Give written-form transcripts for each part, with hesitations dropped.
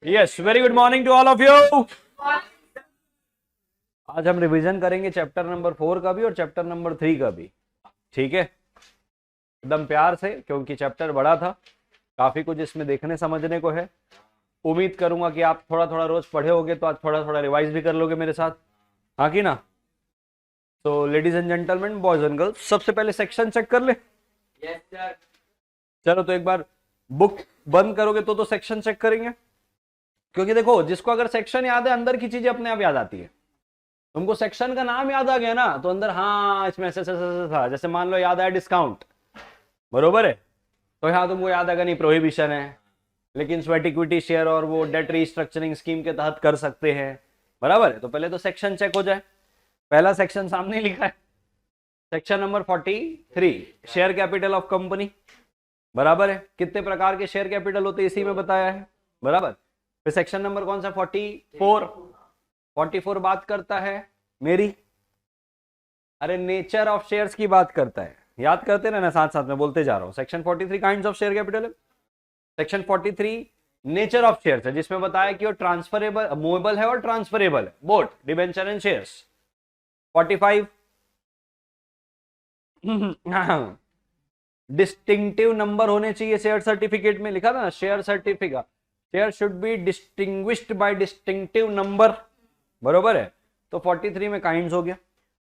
Yes, very good morning to all of you. आज हम revision करेंगे चैप्टर नंबर 4 का भी और चैप्टर नंबर 3 का भी। ठीक है, एकदम प्यार से, क्योंकि चैप्टर बड़ा था, काफी कुछ इसमें देखने समझने को है। उम्मीद करूंगा कि आप थोड़ा थोड़ा रोज पढ़े होगे, तो आज थोड़ा थोड़ा रिवाइज भी कर लोगे मेरे साथ, हाँ कि ना। तो ladies and gentleman, boys and girls, सबसे पहले सेक्शन चेक कर ले। Yes sir. चलो, तो एक बार बुक बंद करोगे तो सेक्शन चेक करेंगे, क्योंकि देखो, जिसको अगर सेक्शन याद है, अंदर की चीजें अपने आप याद आती है। तुमको सेक्शन का नाम याद आ गया ना, तो अंदर हाँ इसमें ऐसे था। जैसे मान लो याद आया डिस्काउंट, बरोबर है, तो यहाँ तुमको याद आएगा नहीं प्रोहिबिशन है, लेकिन स्वेट इक्विटी शेयर और वो डेट रीस्ट्रक्चरिंग स्कीम के तहत कर सकते हैं, बराबर है। तो पहले तो सेक्शन चेक हो जाए। पहला सेक्शन सामने लिखा है, section number 43, share capital of company, बराबर है। कितने प्रकार के शेयर कैपिटल होते हैं इसी में बताया है, बराबर। फिर सेक्शन नंबर कौन सा, 44 बात करता है मेरी, अरे नेचर ऑफ शेयर्स की बात करता है। याद करते ना, साथ साथ में बोलते जा रहा हूं। Section 43 kinds of share capital है। सेक्शन 43 नेचर ऑफ शेयर्स है, जिसमें बताया कि वो ट्रांसफरेबल, मूवेबल है और ट्रांसफरेबल है, both debenture and shares. 45 distinctive number होने चाहिए शेयर सर्टिफिकेट में, लिखा था ना, share certificate, share should be distinguished by distinctive number, बरोबर है। तो 43 में काइंड्स हो गया,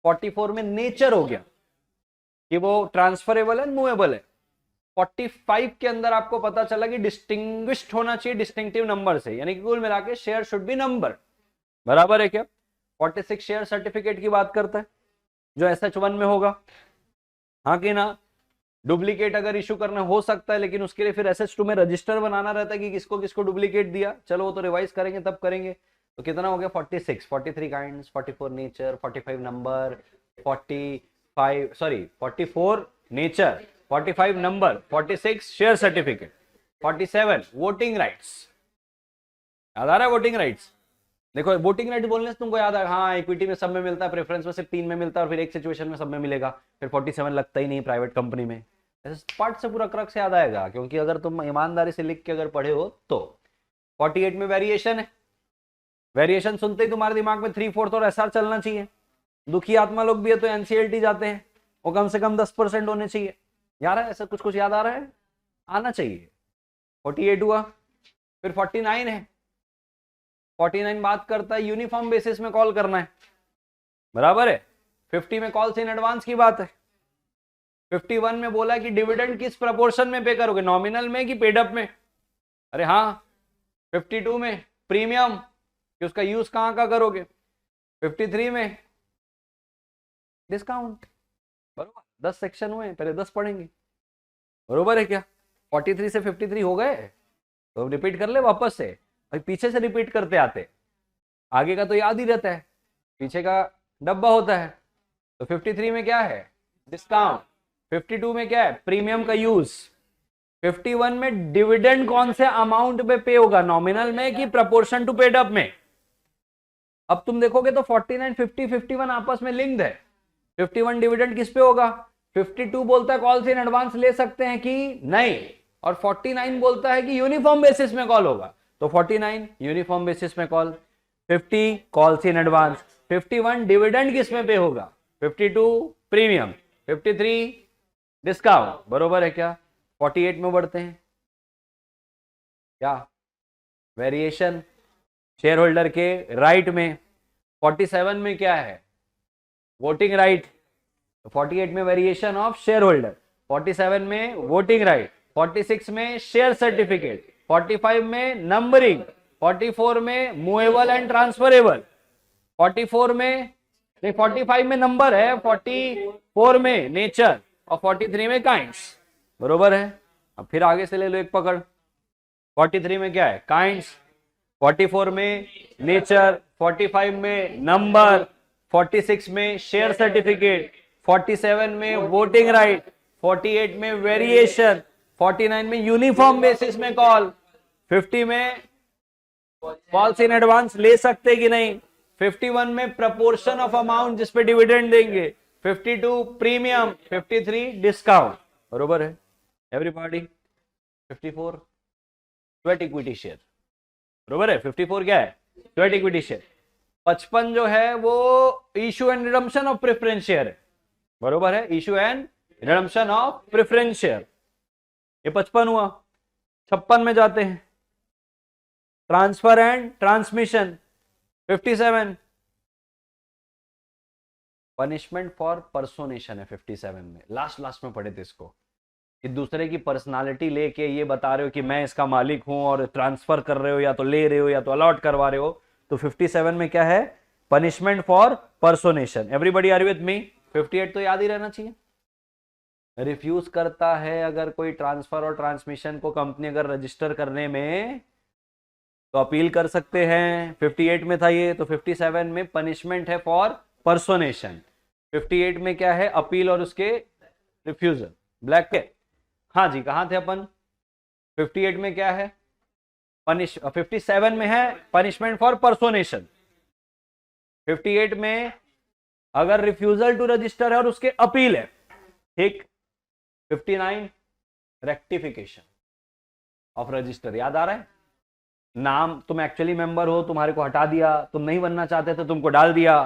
44 में नेचर हो गया कि वो ट्रांसफरेबल है, मूवेबल है। 45 के अंदर आपको पता चला कि डिस्टिंग्विश्ड होना चाहिए डिस्टिंक्टिव नंबर से, यानी कि कुल मिला के शेयर शुड बी नंबर, बराबर है क्या। 46 शेयर सर्टिफिकेट की बात करता है, जो SH1 में होगा, हाँ कि ना। डुप्लीकेट अगर इशू करना हो सकता है, लेकिन उसके लिए फिर SH2 में रजिस्टर बनाना रहता है कि किसको किसको डुप्लीकेट दिया। चलो वो तो रिवाइज करेंगे, तब करेंगे। तो कितना हो गया, 46, 43 kinds, 44 nature, 45 number, 44 nature, 45 number, 46 share certificate, 47 voting rights. याद आ रहा है वोटिंग राइट्स? देखो, वोटिंग राइट बोलने से तुमको याद आएगा, हाँ इक्विटी में सब में मिलता है, प्रेफरेंस में सिर्फ 3 में मिलता है, और फिर एक सिचुएशन में सब में मिलेगा। फिर 47 लगता ही नहीं प्राइवेट कंपनी में। ऐसे पार्ट से पूरा क्रक्स याद आएगा, क्योंकि अगर तुम ईमानदारी से लिख के अगर पढ़े हो तो। 48 में वेरिएशन है। वेरिएशन सुनते ही तुम्हारे दिमाग में 3/4 और SR चलना चाहिए। दुखी आत्मा लोग भी है तो NCLT जाते हैं, वो कम से कम 10% होने चाहिए। यार ऐसा कुछ कुछ याद आ रहा है, आना चाहिए। 48 हुआ। फिर 49 है। 49 बात करता है यूनिफॉर्म बेसिस में कॉल करना है, बराबर है। 50 में कॉल्स इन एडवांस की बात है। 51 में बोला कि डिविडेंड किस प्रपोर्शन में पे करोगे, नॉमिनल में कि पेड अप में, अरे हाँ। 52 में प्रीमियम, कि उसका यूज कहां का करोगे। 53 में डिस्काउंट, बरोबर। 10 सेक्शन हुए, पहले 10 पढ़ेंगे, बरोबर है क्या। 43 से 53 हो गए, तो रिपीट कर ले वापस से, भाई पीछे से रिपीट करते आते, आगे का तो याद ही रहता है, पीछे का डब्बा होता है। तो 53 में क्या है, डिस्काउंट। 52 में क्या है, प्रीमियम का यूज। 51 में डिविडेंड कौन से अमाउंट में पे होगा, नॉमिनल में कि प्रपोर्शन टू पेड अप में। अब तुम देखोगे तो 49, 50, 51 आपस में लिंक्ड है। 51 डिविडेंड किस पे होगा, 52 बोलता है कॉल से इन एडवांस ले सकते हैं कि नहीं, और 49 बोलता है कि यूनिफॉर्म बेसिस में कॉल होगा। तो 49 यूनिफॉर्म बेसिस में कॉल, 50 कॉल से इन एडवांस, 51 डिविडेंड किस में पे होगा, 52 प्रीमियम, 53 डिस्काउंट, बरोबर है क्या। 48 में बढ़ते हैं, क्या वेरिएशन शेयर होल्डर के राइट में। 47 में क्या है, वोटिंग राइट। 48 में वेरिएशन ऑफ शेयर होल्डर, 47 में वोटिंग राइट, 46 में शेयर सर्टिफिकेट, 45 में नंबरिंग, 44 में मूवेबल एंड ट्रांसफरेबल, 44 में 45 में नंबर है, 44 में नेचर, और 43 में काइंड्स, बरोबर है। अब फिर आगे से ले लो एक पकड़। 43 में क्या है, काइंड्स, 44 में नेचर, 45 में नंबर, 46 में शेयर सर्टिफिकेट, 47 में वोटिंग राइट, 48 में वेरिएशन, 49 में यूनिफॉर्म बेसिस में कॉल, 50 में कॉल्स इन एडवांस ले सकते कि नहीं, 51 में प्रपोर्शन ऑफ अमाउंट जिस पे डिविडेंड देंगे, 52 प्रीमियम, 53 डिस्काउंट, बरोबर है एवरीबॉडी। 54 स्वेट इक्विटी शेयर, बरोबर है। 54 क्या है? Sweat equity share. 55 जो है वो issue and redemption of preference share है, बरोबर है, issue and redemption of preference share. ये 55 हुआ। 56 में जाते हैं, transfer and transmission. 57 punishment for personation है। 57 में लास्ट में पढ़े थे इसको, कि दूसरे की पर्सनालिटी लेके ये बता रहे हो कि मैं इसका मालिक हूं, और ट्रांसफर कर रहे हो या तो ले रहे हो या तो अलॉट करवा रहे हो। तो 57 में क्या है? Punishment for personation. Everybody are with me? 58 तो याद ही रहना चाहिए। रिफ्यूज करता है अगर कोई ट्रांसफर और ट्रांसमिशन को कंपनी अगर रजिस्टर करने में, तो अपील कर सकते हैं। 58 में था ये, तो 57 में पनिशमेंट है फॉर पर्सोनेशन। 58 में क्या है? अपील और उसके रिफ्यूजल। ब्लैक के, हाँ जी, कहां थे अपन? 58 में क्या है? 57 में है पनिशमेंट फॉर पर्सोनेशन। 58 में अगर रिफ्यूजल टू रजिस्टर है और उसके अपील है, ठीक। 59 रेक्टिफिकेशन ऑफ रजिस्टर। याद आ रहा है? नाम, तुम एक्चुअली मेंबर हो, तुम्हारे को हटा दिया, तुम नहीं बनना चाहते थे, तुमको डाल दिया।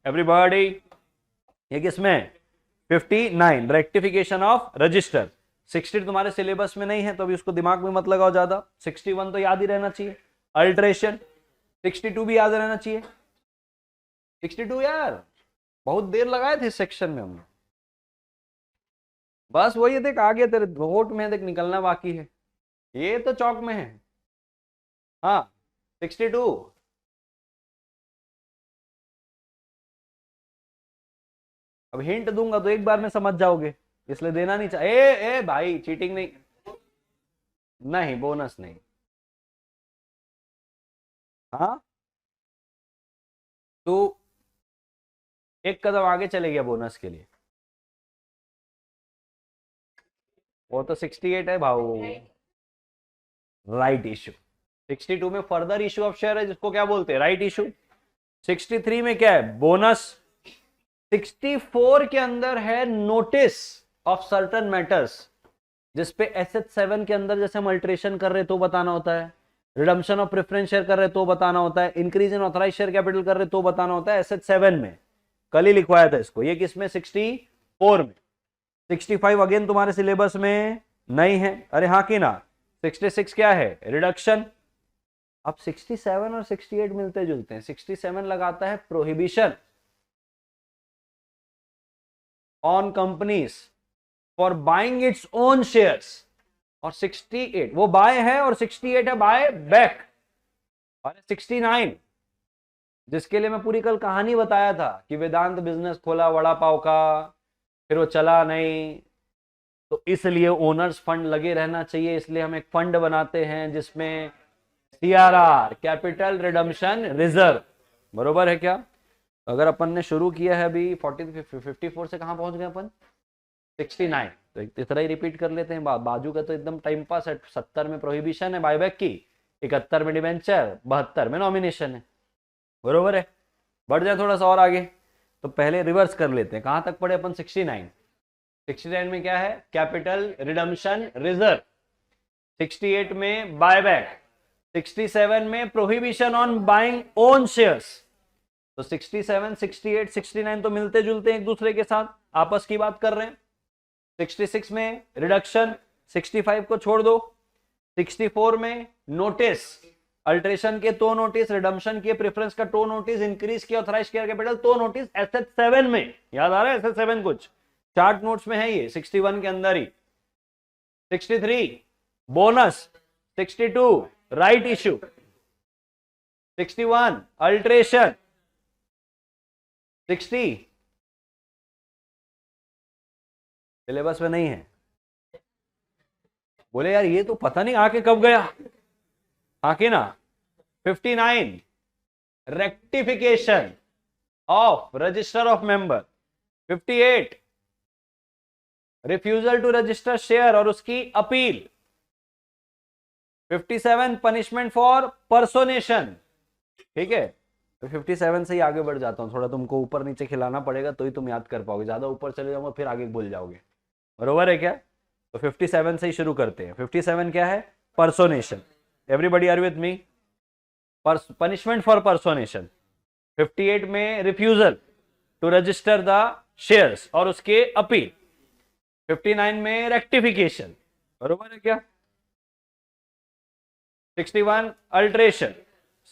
एवरीबॉडी, ये किसमें? 59 रेक्टिफिकेशन ऑफ रजिस्टर। 60 तुम्हारे सिलेबस में नहीं है तो अभी उसको दिमाग में मत लगाओ ज्यादा। 61 तो याद ही रहना चाहिए, अल्ट्रेशन। 62 भी याद रहना चाहिए। 62 यार बहुत देर लगाए थे सेक्शन में हमने। बस वही देख, आगे तेरे वोट में देख निकलना बाकी है, ये तो चौक में है। हाँ 62। अब हिंट दूंगा तो एक बार में समझ जाओगे, इसलिए देना नहीं चाहिए। ए भाई, चीटिंग नहीं, नहीं बोनस नहीं। हाँ तो एक कदम आगे चले गया बोनस के लिए। वो तो 68 है भाऊ, राइट इशू। 62 में फर्दर इशू ऑफ शेयर है, जिसको क्या बोलते हैं? Right issue. 63 में क्या है? बोनस। 64 के अंदर है नोटिस ऑफ सर्टन मैटर्स, जिसपे एसेट 7 के अंदर जैसे हम अल्ट्रेशन कर रहे तो बताना होता है, रिडम्पशन ऑफ प्रेफरेंस शेयर कर रहे तो बताना होता है, increase in authorise share capital कर रहे तो बताना होता है। एसेट 7 में कल ही लिखवाया था इसको, ये किसमें? 64 में। 65 अगेन तुम्हारे सिलेबस में नहीं है। अरे हाँ कि ना? 66 क्या है? रिडक्शन। अब 67 और 68 मिलते जुलते हैं। 67 लगाता है prohibition on companies for buying its own shares, और 68 वो बाय है और 68 है बाय बैक। और 69 जिसके लिए मैं पूरी कल कहानी बताया था कि वेदांत बिजनेस खोला वड़ा पाव का, फिर वो चला नहीं, तो इसलिए ओनर्स फंड लगे रहना चाहिए, इसलिए हम एक फंड बनाते हैं जिसमें सीआरआर, कैपिटल रिडम्पशन रिजर्व, बरोबर है क्या? अगर अपन ने शुरू किया है अभी 54 से कहां पहुंच गए अपन? 69। तो इतना ही रिपीट कर लेते हैं। बाजू का तो एकदम टाइम पास है। 70 में प्रोहिबिशन है बायबैक की, 71 में डिवेंचर, 72 में नॉमिनेशन है, बरोबर है। बढ़ जाए थोड़ा सा और आगे, तो पहले रिवर्स कर लेते हैं। कहां तक पढ़े अपन? 69। 69 में क्या है? Capital redemption reserve. 68 में बायबैक। 67 में prohibition on buying own shares. तो 67, 68, 69 तो मिलते जुलते हैं एक दूसरे के साथ, आपस की बात कर रहे हैं। 66 में रिडक्शन, 65 को छोड़ दो। 64 में नोटिस, अल्ट्रेशन के तो नोटिस, रिडम्पशन के प्रेफरेंस का तो नोटिस, इंक्रीज किया ऑथराइज शेयर कैपिटल तो नोटिस। एसेट 7 में याद आ रहा है? एसेट 7 कुछ चार्ट नोट्स में है ये 61 के अंदर ही। 63 bonus. 62 right issue. 61 alteration. 60 syllabus में नहीं है। बोले यार ये तो पता नहीं आके कब गया, आके ना। 59 rectification of register of member. 58 refusal to register share और उसकी अपील। 57 punishment for पर्सोनेशन। ठीक है, तो 57 से ही आगे बढ़ जाता हूं। थोड़ा तुमको ऊपर नीचे खिलाना पड़ेगा तो ही तुम याद कर पाओगे, ज्यादा ऊपर चले जाओगे फिर आगे भूल जाओगे, बरोबर है क्या? तो 57 से ही शुरू करते हैं। 57 क्या है? Personation. Everybody are with me? Punishment for personation, 58 में refusal to register the shares और उसके अपील, 59 में रेक्टिफिकेशन, बरोबर है क्या, 61 alteration,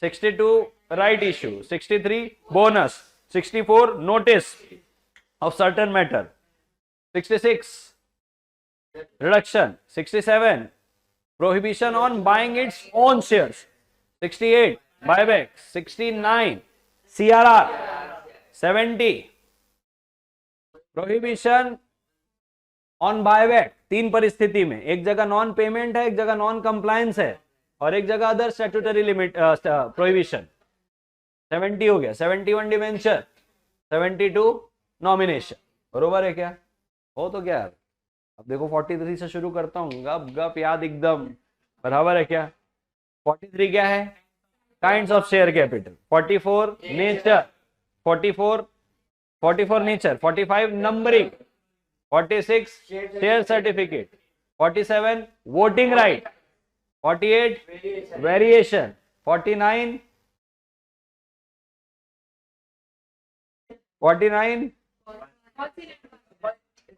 62 right issue, 63 bonus, 64 notice of certain matter, 66 reduction, 67 prohibition on buying its own shares, 68 buyback, 69 CRR, 70 prohibition on buyback। तीन परिस्थिति में, एक जगह नॉन पेमेंट है, एक जगह नॉन कंप्लायंस है और एक जगह अदर स्टैट्यूटरी लिमिट प्रोहिबिशन। 70 हो गया, 71 डिवेंचर, 72 नॉमिनेशन, बरोबर है क्या, हो तो क्या। अब देखो 43 से शुरू करता हूं, गप गप याद एकदम, बराबर है क्या। 43 क्या है, kinds of share capital, 44 nature, 44 nature, 45 numbering, 46 share certificate, 47 voting right, 48 variation, 49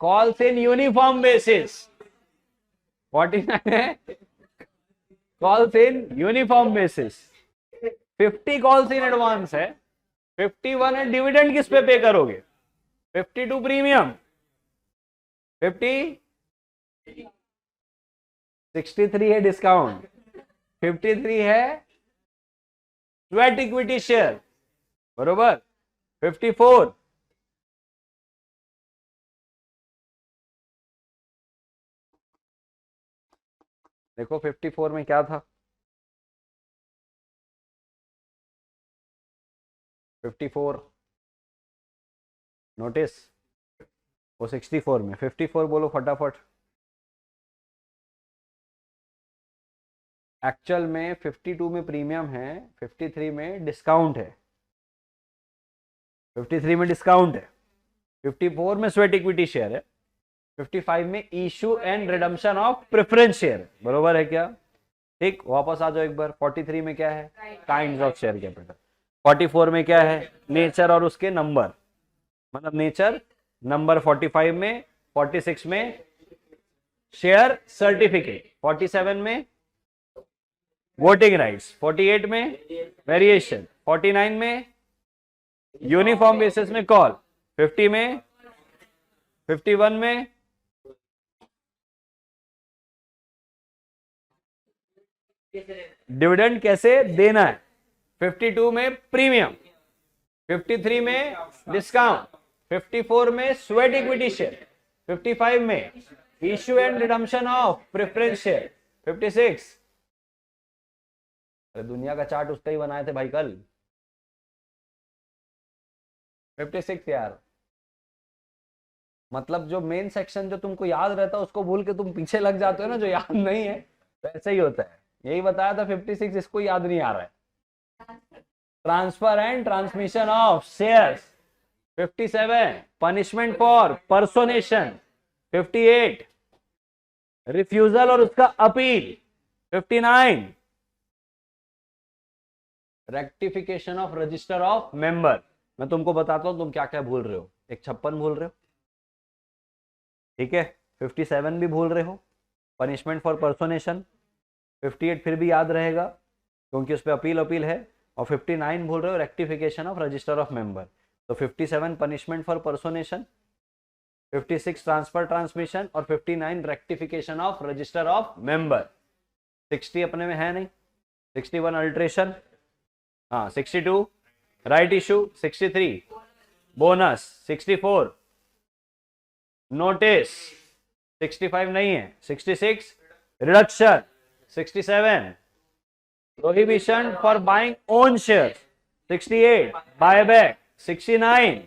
calls in uniform basis, 49 है calls in uniform basis, 50 calls in advance है, 51 है डिविडेंड किस पे पे करोगे, 52 प्रीमियम, 63 है डिस्काउंट, 53 है स्वेट इक्विटी शेयर, बरोबर, 54 देखो 54 में क्या था, 54 नोटिस, वो 64 में, 54 बोलो फटाफट। एक्चुअल में 52 में प्रीमियम है, 53 में डिस्काउंट है, 53 में डिस्काउंट है, 54 में स्वेट इक्विटी शेयर है, 55 में issue and redemption of preference share, बरोबर है क्या। ठीक, वापस आ जाओ एक बार। 43 में क्या है, काइंड्स ऑफ शेयर कैपिटल, 44 में क्या है, नेचर और उसके नंबर, मतलब नेचर नंबर, 45 में, 46 में शेयर सर्टिफिकेट, 47 में वोटिंग राइट्स, 48 में वेरिएशन, 49 में यूनिफॉर्म बेसिस में कॉल, 50 में, 51 में डिविडेंड कैसे देना है, 52 में प्रीमियम, 53 में डिस्काउंट, 54 में स्वेट इक्विटी शेयर, 55 में issue and redemption of preference share, 56 दुनिया का चार्ट उसका ही बनाए थे भाई कल, 56 यार। मतलब जो मेन सेक्शन जो तुमको याद रहता है उसको भूल के तुम पीछे लग जाते हो ना, जो याद नहीं है वैसे ही होता है। यही बताया था 56, इसको याद नहीं आ रहा है। Transfer and transmission of shares, 57 punishment for personation, 58 refusal और उसका appeal, 59 rectification of register of member. मैं तुमको बताता हूं तुम क्या क्या भूल रहे हो। एक 56 भूल रहे हो, ठीक है, 57 भी भूल रहे हो, पनिशमेंट फॉर पर्सोनेशन, 58 फिर भी याद रहेगा क्योंकि उस पर अपील है, और 59 भूल रहे हो, rectification of register of member. तो 57 पनिशमेंट फॉर पर्सोनेशन, 56 ट्रांसफर ट्रांसमिशन और 59 rectification of register of member. 60 अपने में है नहीं, 61 अल्ट्रेशन, हाँ 62 राइट इशू, 63 बोनस, 64 नोटिस, 65 नहीं है, 66 reduction, 67 prohibition for buying own share, 68 buyback, 69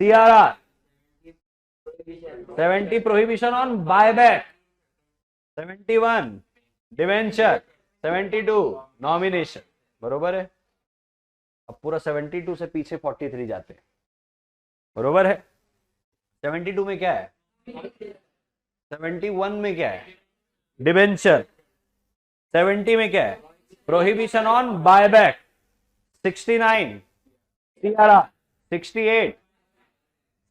CRR, 70 prohibition on buyback, 71 debenture, 72 nomination, बरोबर है। अब पूरा 72 से पीछे 43 जाते हैं, बरोबर है। 72 में क्या है, 71 में क्या है, डिवेंचर, 70 में क्या है, prohibition on buyback 69, CRR 68,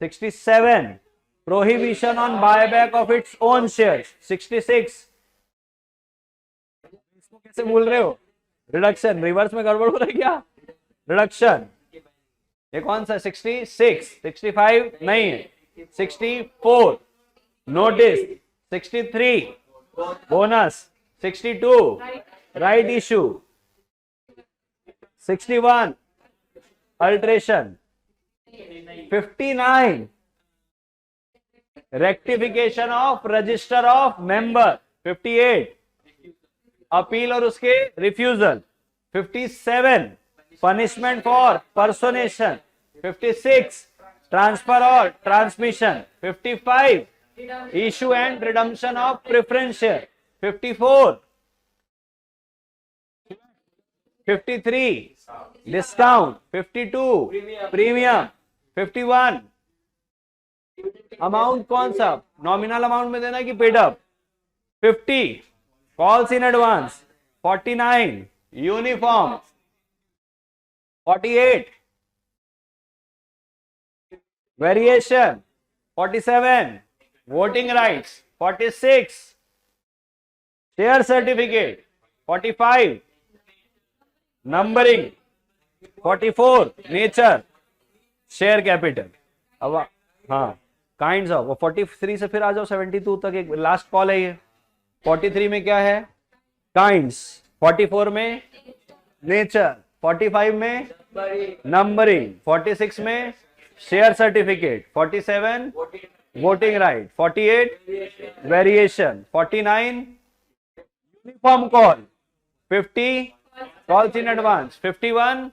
67, prohibition on buyback of its own shares 66. इसको कैसे बोल रहे हो? रिडक्शन, रिवर्स में गड़बड़ हो रहा है क्या? रिडक्शन, ये कौन सा? 66, 65 नहीं है, 64 notice, 63 bonus, 62 right issue, 61 alteration, 59 rectification of register of member, 58 appeal और उसके रिफ्यूजल, 57 पनिशमेंट फॉर पर्सोनेशन, 56 ट्रांसफर और transmission, 55 issue and redemption of preference share, 54 53 discount, 52 premium, 51 amount कौन सा? नॉमिनल अमाउंट में देना कि paid up, 50 calls in advance, 49 uniform, 48 variation, 47 voting rights, 46 share certificate, 45 numbering, 44 nature share capital. अब हाँ kinds of, 43 से फिर आ जाओ 72 तक, एक लास्ट कॉल है ये। 43 में क्या है? काइंड्स, 44 में नेचर, 45 में नंबरिंग, 46 में share certificate, 47 voting right, 48 variation, 49 uniform call, 50 calls in advance, 51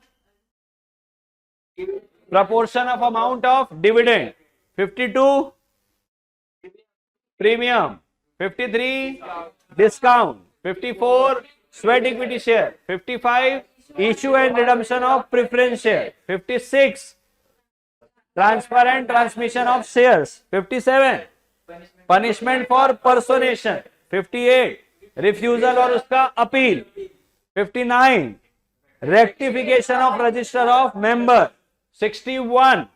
proportion of amount of dividend, 52 premium, 53 discount, 54 sweat equity share, 55 issue and redemption of preference share, 56 transfer and transmission of shares, 57 punishment for personation, 58 refusal और उसका appeal, 59 rectification of register of member, 61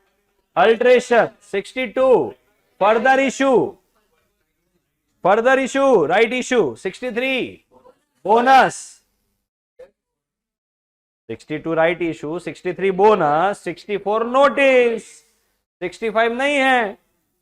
alteration, 62 further issue right issue, 63 bonus, 62 right issue, 63 bonus, 64 notice, 65 नहीं है,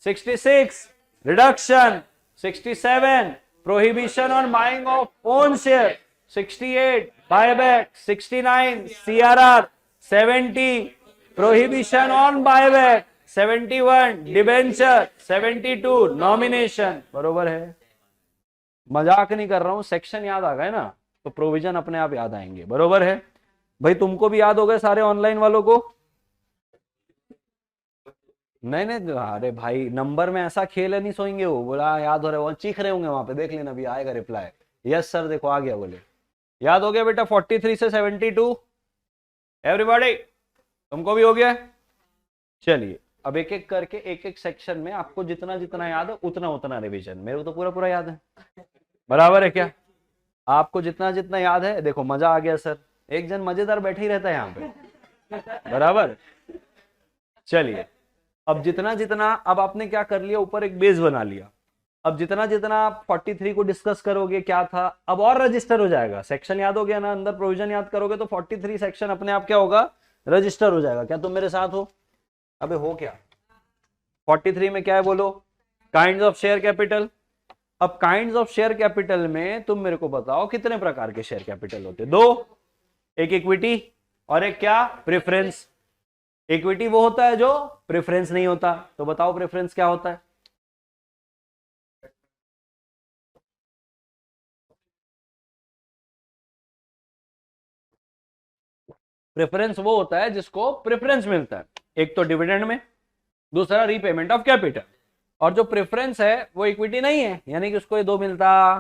66 reduction, 67 prohibition on buying of own share, 68 buyback, 69 CRR, 70 prohibition on buyback, 71 debenture, 72 nomination. बरोबर है, मजाक नहीं कर रहा हूं, सेक्शन याद आ गए ना तो प्रोविजन अपने आप याद आएंगे। बरोबर है भाई, तुमको भी याद हो गए सारे ऑनलाइन वालों को? नहीं नहीं, अरे भाई नंबर में ऐसा खेल है, नहीं सोएंगे वो, बोला याद हो रहा है, वो चीख रहे होंगे वहां पे, देख लेना अभी आएगा रिप्लाई। यस सर, देखो आ गया, बोले याद हो गया बेटा। 43 से 72 एवरीबॉडी, तुमको भी हो गया? चलिए अब एक एक करके एक एक सेक्शन में आपको जितना जितना याद है उतना उतना रिवीजन। मेरे को तो पूरा पूरा याद है, बराबर है क्या? आपको जितना जितना याद है, देखो मजा आ गया सर, एक जन मजेदार बैठे ही रहता है यहाँ पे, बराबर। चलिए अब जितना जितना, अब आपने क्या कर लिया, ऊपर एक बेस बना लिया। अब जितना जितना आप 43 को डिस्कस करोगे क्या था, अब और रजिस्टर हो जाएगा। सेक्शन याद हो गया ना, अंदर प्रोविजन याद करोगे तो 43 सेक्शन अपने आप क्या होगा, रजिस्टर हो जाएगा। क्या तुम मेरे साथ हो? अबे हो क्या? 43 में क्या है बोलो? Kinds of share capital. अब काइंड्स ऑफ शेयर कैपिटल में तुम मेरे को बताओ कितने प्रकार के शेयर कैपिटल होते? दो, एक इक्विटी और एक क्या, प्रेफरेंस। इक्विटी वो होता है जो प्रेफरेंस नहीं होता, तो बताओ प्रेफरेंस क्या होता है? प्रेफरेंस वो होता है जिसको प्रेफरेंस मिलता है, एक तो डिविडेंड में, दूसरा रीपेमेंट ऑफ कैपिटल। और जो प्रेफरेंस है वो इक्विटी नहीं है, यानी कि उसको ये दो मिलता,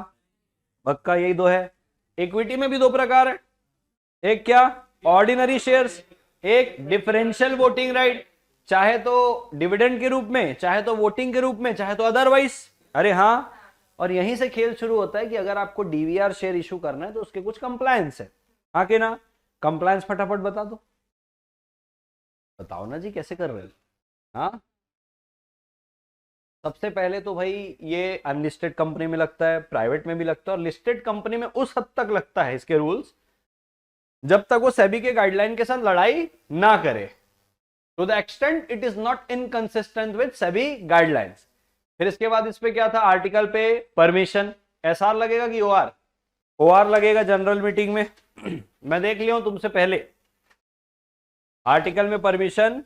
पक्का यही दो है। इक्विटी में भी दो प्रकार है, एक क्या, ऑर्डिनरी शेयर्स, एक डिफरेंशियल वोटिंग राइट, चाहे तो डिविडेंड के रूप में, चाहे तो वोटिंग के रूप में, चाहे तो अदरवाइज। अरे हाँ, और यहीं से खेल शुरू होता है कि अगर आपको डीवीआर शेयर इशू करना है तो उसके कुछ कंप्लायंस है। हाँ कि ना? कंप्लायंस फटाफट बता दो, बताओ ना जी कैसे कर रहे हो। हाँ, सबसे पहले तो भाई ये अनलिस्टेड कंपनी में लगता है, प्राइवेट में भी लगता है, और लिस्टेड कंपनी में उस हद तक लगता है इसके रूल्स जब तक वो सेबी के गाइडलाइन के साथ लड़ाई ना करे, to the extent it is not inconsistent with SEBI guidelines. फिर इसके बाद इस पे क्या था, आर्टिकल पे परमिशन, एसआर लगेगा कि ओआर? ओआर लगेगा जनरल मीटिंग में। मैं देख लिया हूं तुमसे पहले, आर्टिकल में परमिशन,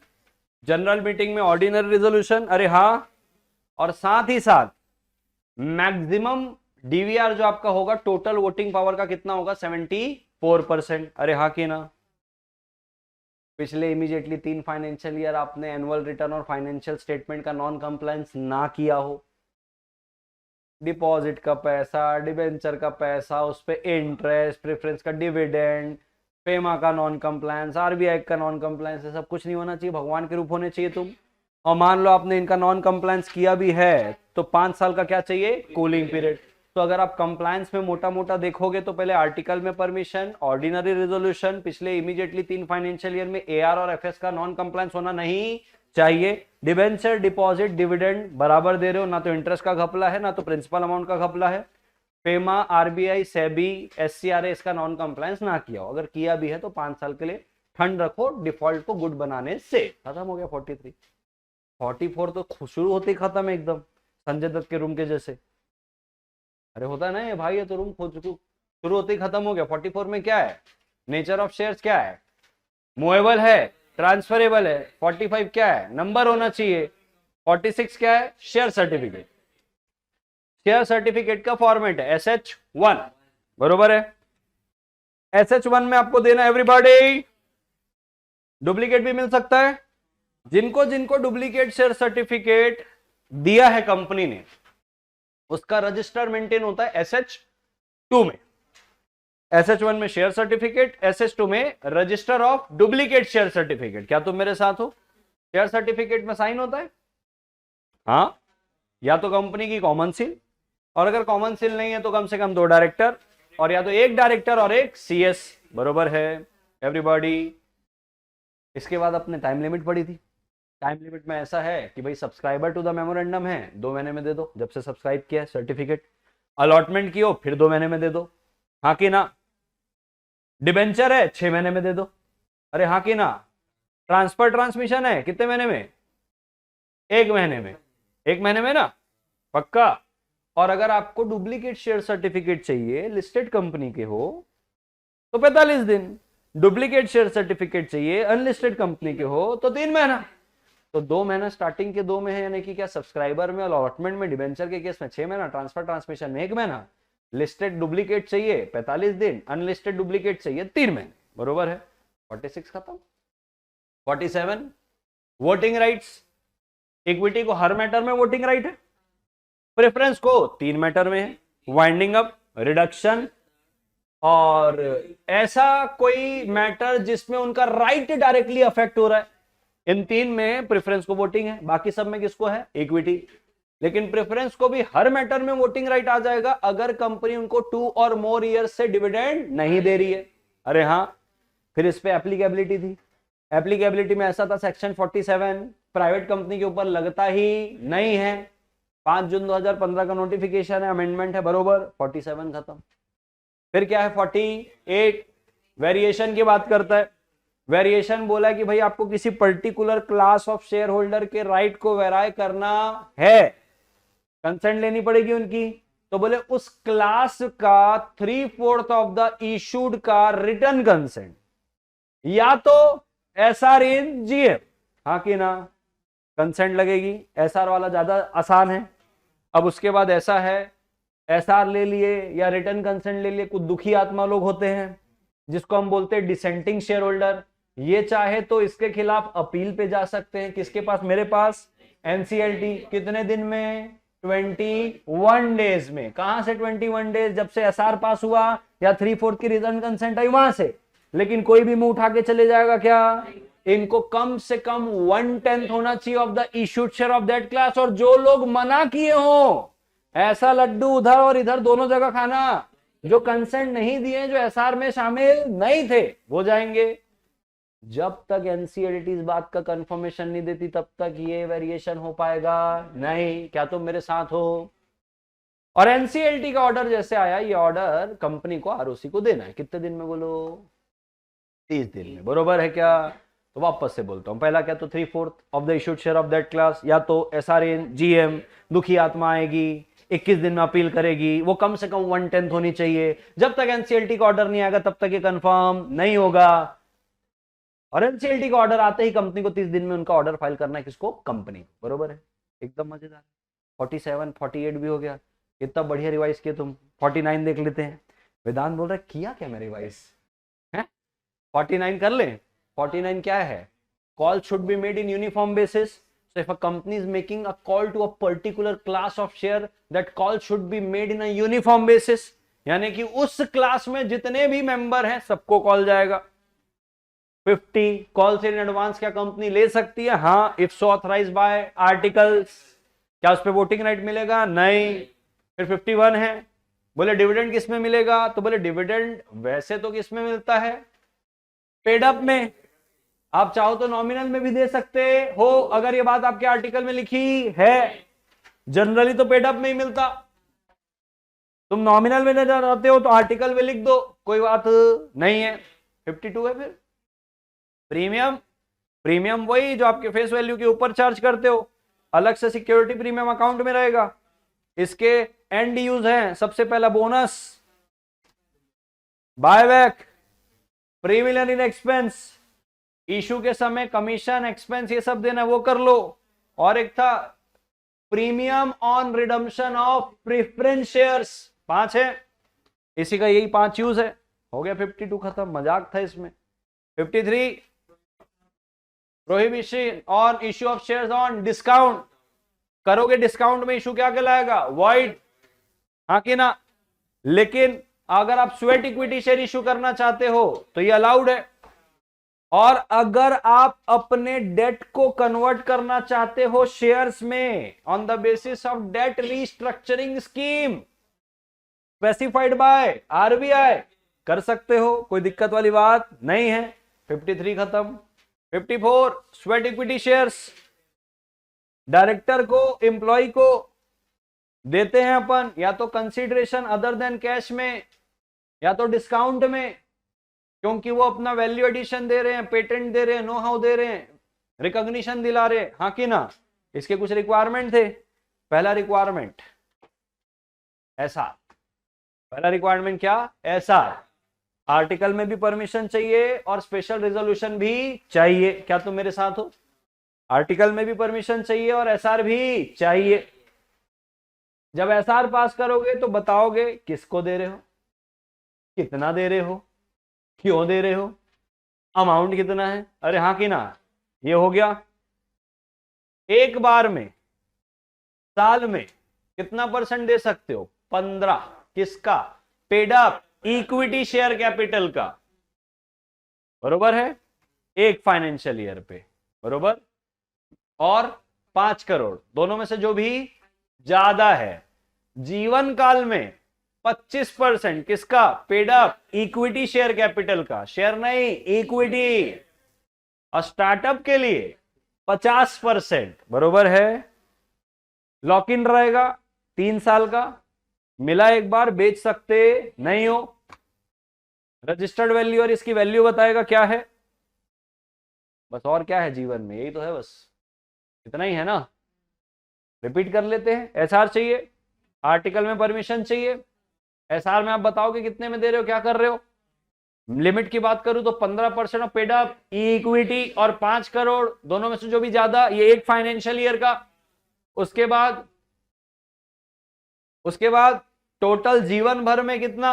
जनरल मीटिंग में ऑर्डिनरी रिजोल्यूशन, अरे हाँ, और साथ ही साथ मैक्सिमम डीवीआर जो आपका होगा टोटल वोटिंग पावर का कितना होगा, 74%। अरे हाँ कि ना? पिछले इमीडिएटली 3 फाइनेंशियल ईयर आपने एनुअल रिटर्न और फाइनेंशियल स्टेटमेंट का नॉन कंप्लायंस ना किया हो, डिपॉजिट का पैसा, डिबेंचर का पैसा, उस पे इंटरेस्ट, प्रेफरेंस का डिविडेंड, पेमा का नॉन कंप्लायंस, आरबीआई का नॉन कंप्लायंस, सब कुछ नहीं होना चाहिए, भगवान के रूप होने चाहिए तुम। और मान लो आपने इनका नॉन कंप्लायंस किया भी है तो 5 साल का क्या चाहिए, कूलिंग पीरियड। तो अगर आप कंप्लायंस में मोटा मोटा देखोगे तो पहले आर्टिकल में परमिशन, ऑर्डिनरी रेजोल्यूशन, पिछले इमीडिएटली 3 फाइनेंशियल ईयर में एआर और एफएस का नॉन कंप्लायंस होना नहीं चाहिए, डिबेंचर, डिपॉजिट, डिविडेंड बराबर दे रहे हो, ना तो इंटरेस्ट का घपला है ना तो प्रिंसिपल अमाउंट का घपला है, पेमा, आरबीआई, सेबी, एससीआरए इसका नॉन कंप्लायंस ना किया हो, अगर किया भी है तो 5 साल के लिए ठंड रखो, डिफॉल्ट को गुड बनाने से खत्म हो गया। 43 44 तो शुरू होते ही खत्म है एकदम, संजय दत्त के रूम के जैसे। अरे होता है ना ये भाई, ये तो रूम शुरू होते ही खत्म हो गया। 44 में क्या है, नेचर ऑफ शेयर्स क्या है, मूवेबल है, ट्रांसफरेबल है। 45 क्या है, नंबर होना चाहिए। 46 क्या है, शेयर सर्टिफिकेट। शेयर सर्टिफिकेट का फॉर्मेट है SH1, बरोबर है। SH1 में आपको देना एवरीबॉडी, डुप्लीकेट भी मिल सकता है। जिनको जिनको डुप्लीकेट शेयर सर्टिफिकेट दिया है कंपनी ने, उसका रजिस्टर मेंटेन होता है SH2 में। SH1 में शेयर सर्टिफिकेट, SH2 में register of duplicate share certificate. क्या तुम मेरे साथ हो? शेयर सर्टिफिकेट में साइन होता है, हाँ, या तो कंपनी की कॉमन सील, और अगर कॉमन सील नहीं है तो कम से कम 2 डायरेक्टर, और या तो 1 डायरेक्टर और 1 CS, बरोबर है एवरीबॉडी। इसके बाद अपने टाइम लिमिट पड़ी थी। टाइम लिमिट में ऐसा है कि भाई सब्सक्राइबर टू द मेमोरेंडम है 2 महीने में दे दो, जब से सब्सक्राइब किया सर्टिफिकेट, अलॉटमेंट की हो फिर 2 महीने में दे दो, हाँ कि ना? डिबेंचर है 6 महीने में दे दो, अरे हाँ कि ना? ट्रांसफर ट्रांसमिशन है कितने महीने में, 1 महीने में, 1 महीने में ना, पक्का। और अगर आपको डुप्लीकेट शेयर सर्टिफिकेट चाहिए, लिस्टेड कंपनी के हो तो 45 दिन, डुप्लीकेट शेयर सर्टिफिकेट चाहिए अनलिस्टेड कंपनी के हो तो 3 महीना। तो 2 महीना स्टार्टिंग के 2 महीने, यानी कि क्या, सब्सक्राइबर में, अलॉटमेंट में, डिबेंचर के केस में 6 महीना, ट्रांसफर ट्रांसमिशन में 1 महीना, लिस्टेड डुप्लीकेट चाहिए 45 दिन, अनलिस्टेड डुप्लीकेट चाहिए 3 महीने, बरोबर है। 46 खत्म। 47 वोटिंग राइट्स। इक्विटी को हर मैटर में वोटिंग राइट है, प्रेफरेंस को 3 मैटर में है, वाइंडिंग अप, रिडक्शन, और ऐसा कोई मैटर जिसमें उनका राइट डायरेक्टली अफेक्ट हो रहा है, इन 3 में प्रेफरेंस को वोटिंग है। बाकी सब में किसको है, इक्विटी। लेकिन प्रेफरेंस को भी हर मैटर में वोटिंग राइट आ जाएगा अगर कंपनी उनको 2 और मोर ईयर्स से डिविडेंड नहीं दे रही है। अरे हाँ, फिर इस पे एप्लीकेबिलिटी थी। एप्लीकेबिलिटी में ऐसा था, सेक्शन 47 प्राइवेट कंपनी के ऊपर लगता ही नहीं है। 5 जून 2015 का नोटिफिकेशन है, अमेंडमेंट है, बरोबर। 47 खत्म। फिर क्या है, 48 वेरिएशन की बात करता है। वेरिएशन बोला कि भाई आपको किसी particular class of share holder के राइट को वेराई करना है, कंसेंट लेनी पड़ेगी उनकी, तो बोले उस क्लास का 3/4 ऑफ द इशूड का रिटर्न कंसेंट, या तो SR इन GM, हाँ कि ना? कंसेंट लगेगी। SR वाला ज्यादा आसान है। अब उसके बाद ऐसा है, SR ले लिए या रिटर्न कंसेंट ले लिए, कुछ दुखी आत्मा लोग होते हैं जिसको हम बोलते हैं डिसेंटिंग शेयर होल्डर। ये चाहे तो इसके खिलाफ अपील पे जा सकते हैं। किसके पास? मेरे पास, NCLT। कितने दिन में? 21 डेज में। कहां से 21 डेज? जब से SR पास हुआ या 3/4 की रिटर्न कंसेंट आई वहां से। लेकिन कोई भी मुंह उठा के चले जाएगा क्या? इनको कम से कम 1/10 होना चाहिए of the issued share of that class. और जो लोग मना किए हो ऐसा लड्डू उधर और इधर दोनों जगह खाना। जो कंसेंट नहीं दिए, जो एसआर में शामिल नहीं थे, वो जाएंगे। जब तक एनसीएलटी इस बात का कंफर्मेशन नहीं देती तब तक ये वेरिएशन हो पाएगा नहीं। क्या तुम मेरे साथ हो? और एनसीएलटी का ऑर्डर जैसे आया, ये ऑर्डर कंपनी को आरओसी को देना है। कितने दिन में बोलो? 30 दिन में। बरोबर है क्या? तो वापस से बोलता हूं, पहला क्या, तो 3/4 of the issued share of that class, या तो एसआरएन जीएम दुखी आत्मा आएगी, 21 दिन में अपील करेगी, वो कम से कम 1/10 होनी चाहिए। जब तक एनसीएलटी का ऑर्डर नहीं आएगा तब तक ये कंफर्म नहीं होगा। और एनसीएलटी का ऑर्डर आते ही कंपनी को 30 दिन में उनका ऑर्डर फाइल करना है। किसको? कंपनी। बरोबर है? एकदम मजेदार। 47 48 भी हो गया। इतना बढ़िया रिवाइज किए तुम। 49 देख लेते हैं। वेदांत बोल रहा है किया क्या मैं रिवाइज है? 49 कर ले। 49 क्या है? Call should be made in uniform basis. So if a company is making a call to a particular class of share, that call should be made in a uniform basis. यानी कि उस class में जितने भी member हैं सबको call जाएगा। 50 calls in advance क्या कंपनी ले सकती है? हाँ, if so authorised bye articles. क्या उस पर वोटिंग राइट मिलेगा? नहीं। फिर 51 है, बोले डिविडेंड किस में मिलेगा? तो बोले डिविडेंड वैसे तो किस में मिलता है? पेड अप में। आप चाहो तो नॉमिनल में भी दे सकते हो, अगर ये बात आपके आर्टिकल में लिखी है। जनरली तो पेड अप में ही मिलता। तुम नॉमिनल में देना चाहते हो तो आर्टिकल में लिख दो, कोई बात नहीं है। 52 है। फिर प्रीमियम। प्रीमियम वही जो आपके फेस वैल्यू के ऊपर चार्ज करते हो, अलग से सिक्योरिटी प्रीमियम अकाउंट में रहेगा। इसके एंड यूज है, सबसे पहला bonus, buyback, preliminary in expense, issue के समय कमीशन एक्सपेंस ये सब देना, वो कर लो। और एक था premium on redemption of preference shares. 5 है। इसी का यही 5 यूज है। हो गया 52 खत्म। मजाक था इसमें। 53 prohibition on issue of shares on discount. करोगे डिस्काउंट में इशू क्या कहलाएगा? वॉइड। हाँ कि ना? लेकिन अगर आप स्वेट इक्विटी शेयर इशू करना चाहते हो तो ये अलाउड है। और अगर आप अपने डेट को कन्वर्ट करना चाहते हो शेयर्स में on the basis of debt restructuring scheme specified by RBI, कर सकते हो, कोई दिक्कत वाली बात नहीं है। 53 खत्म। 54 स्वेट इक्विटी शेयर्स। डायरेक्टर को एम्प्लॉय को देते हैं अपन, या तो कंसीडरेशन अदर देन कैश में, या तो डिस्काउंट में, क्योंकि वो अपना वैल्यू एडिशन दे रहे हैं, पेटेंट दे रहे हैं, नो हाउ दे रहे हैं, रिकॉग्निशन दिला रहे हैं। हाँ कि ना? इसके कुछ रिक्वायरमेंट थे। पहला रिक्वायरमेंट एसआर। पहला रिक्वायरमेंट क्या? एसआर। आर्टिकल में भी परमिशन चाहिए और स्पेशल रेजोल्यूशन भी चाहिए। क्या तुम मेरे साथ हो? आर्टिकल में भी परमिशन चाहिए और एसआर भी चाहिए। जब एसआर पास करोगे तो बताओगे किसको दे रहे हो, कितना दे रहे हो, क्यों दे रहे हो, अमाउंट कितना है। अरे हाँ कि ना? ये हो गया। एक बार में साल में कितना परसेंट दे सकते हो? 15। किसका? Paid up equity share capital का। बरोबर है? एक फाइनेंशियल ईयर पे। बरोबर? और 5 करोड़, दोनों में से जो भी ज्यादा है। जीवन काल में 25% किसका? Paid up equity share capital का। शेयर नहीं, इक्विटी। और स्टार्टअप के लिए 50%। बरोबर है? लॉक इन रहेगा 3 साल का। मिला एक बार, बेच सकते नहीं हो। रजिस्टर्ड वैल्यू और इसकी वैल्यू बताएगा क्या है। बस और क्या है जीवन में? यही तो है, बस इतना ही है ना। रिपीट कर लेते हैं। एसआर चाहिए, आर्टिकल में परमिशन चाहिए। एसआर में आप बताओगे कितने में दे रहे हो, क्या कर रहे हो। लिमिट की बात करूं तो 15% ऑफ पेड अप इक्विटी और 5 करोड़, दोनों में से जो भी ज्यादा, ये एक फाइनेंशियल ईयर का। उसके बाद टोटल जीवन भर में कितना?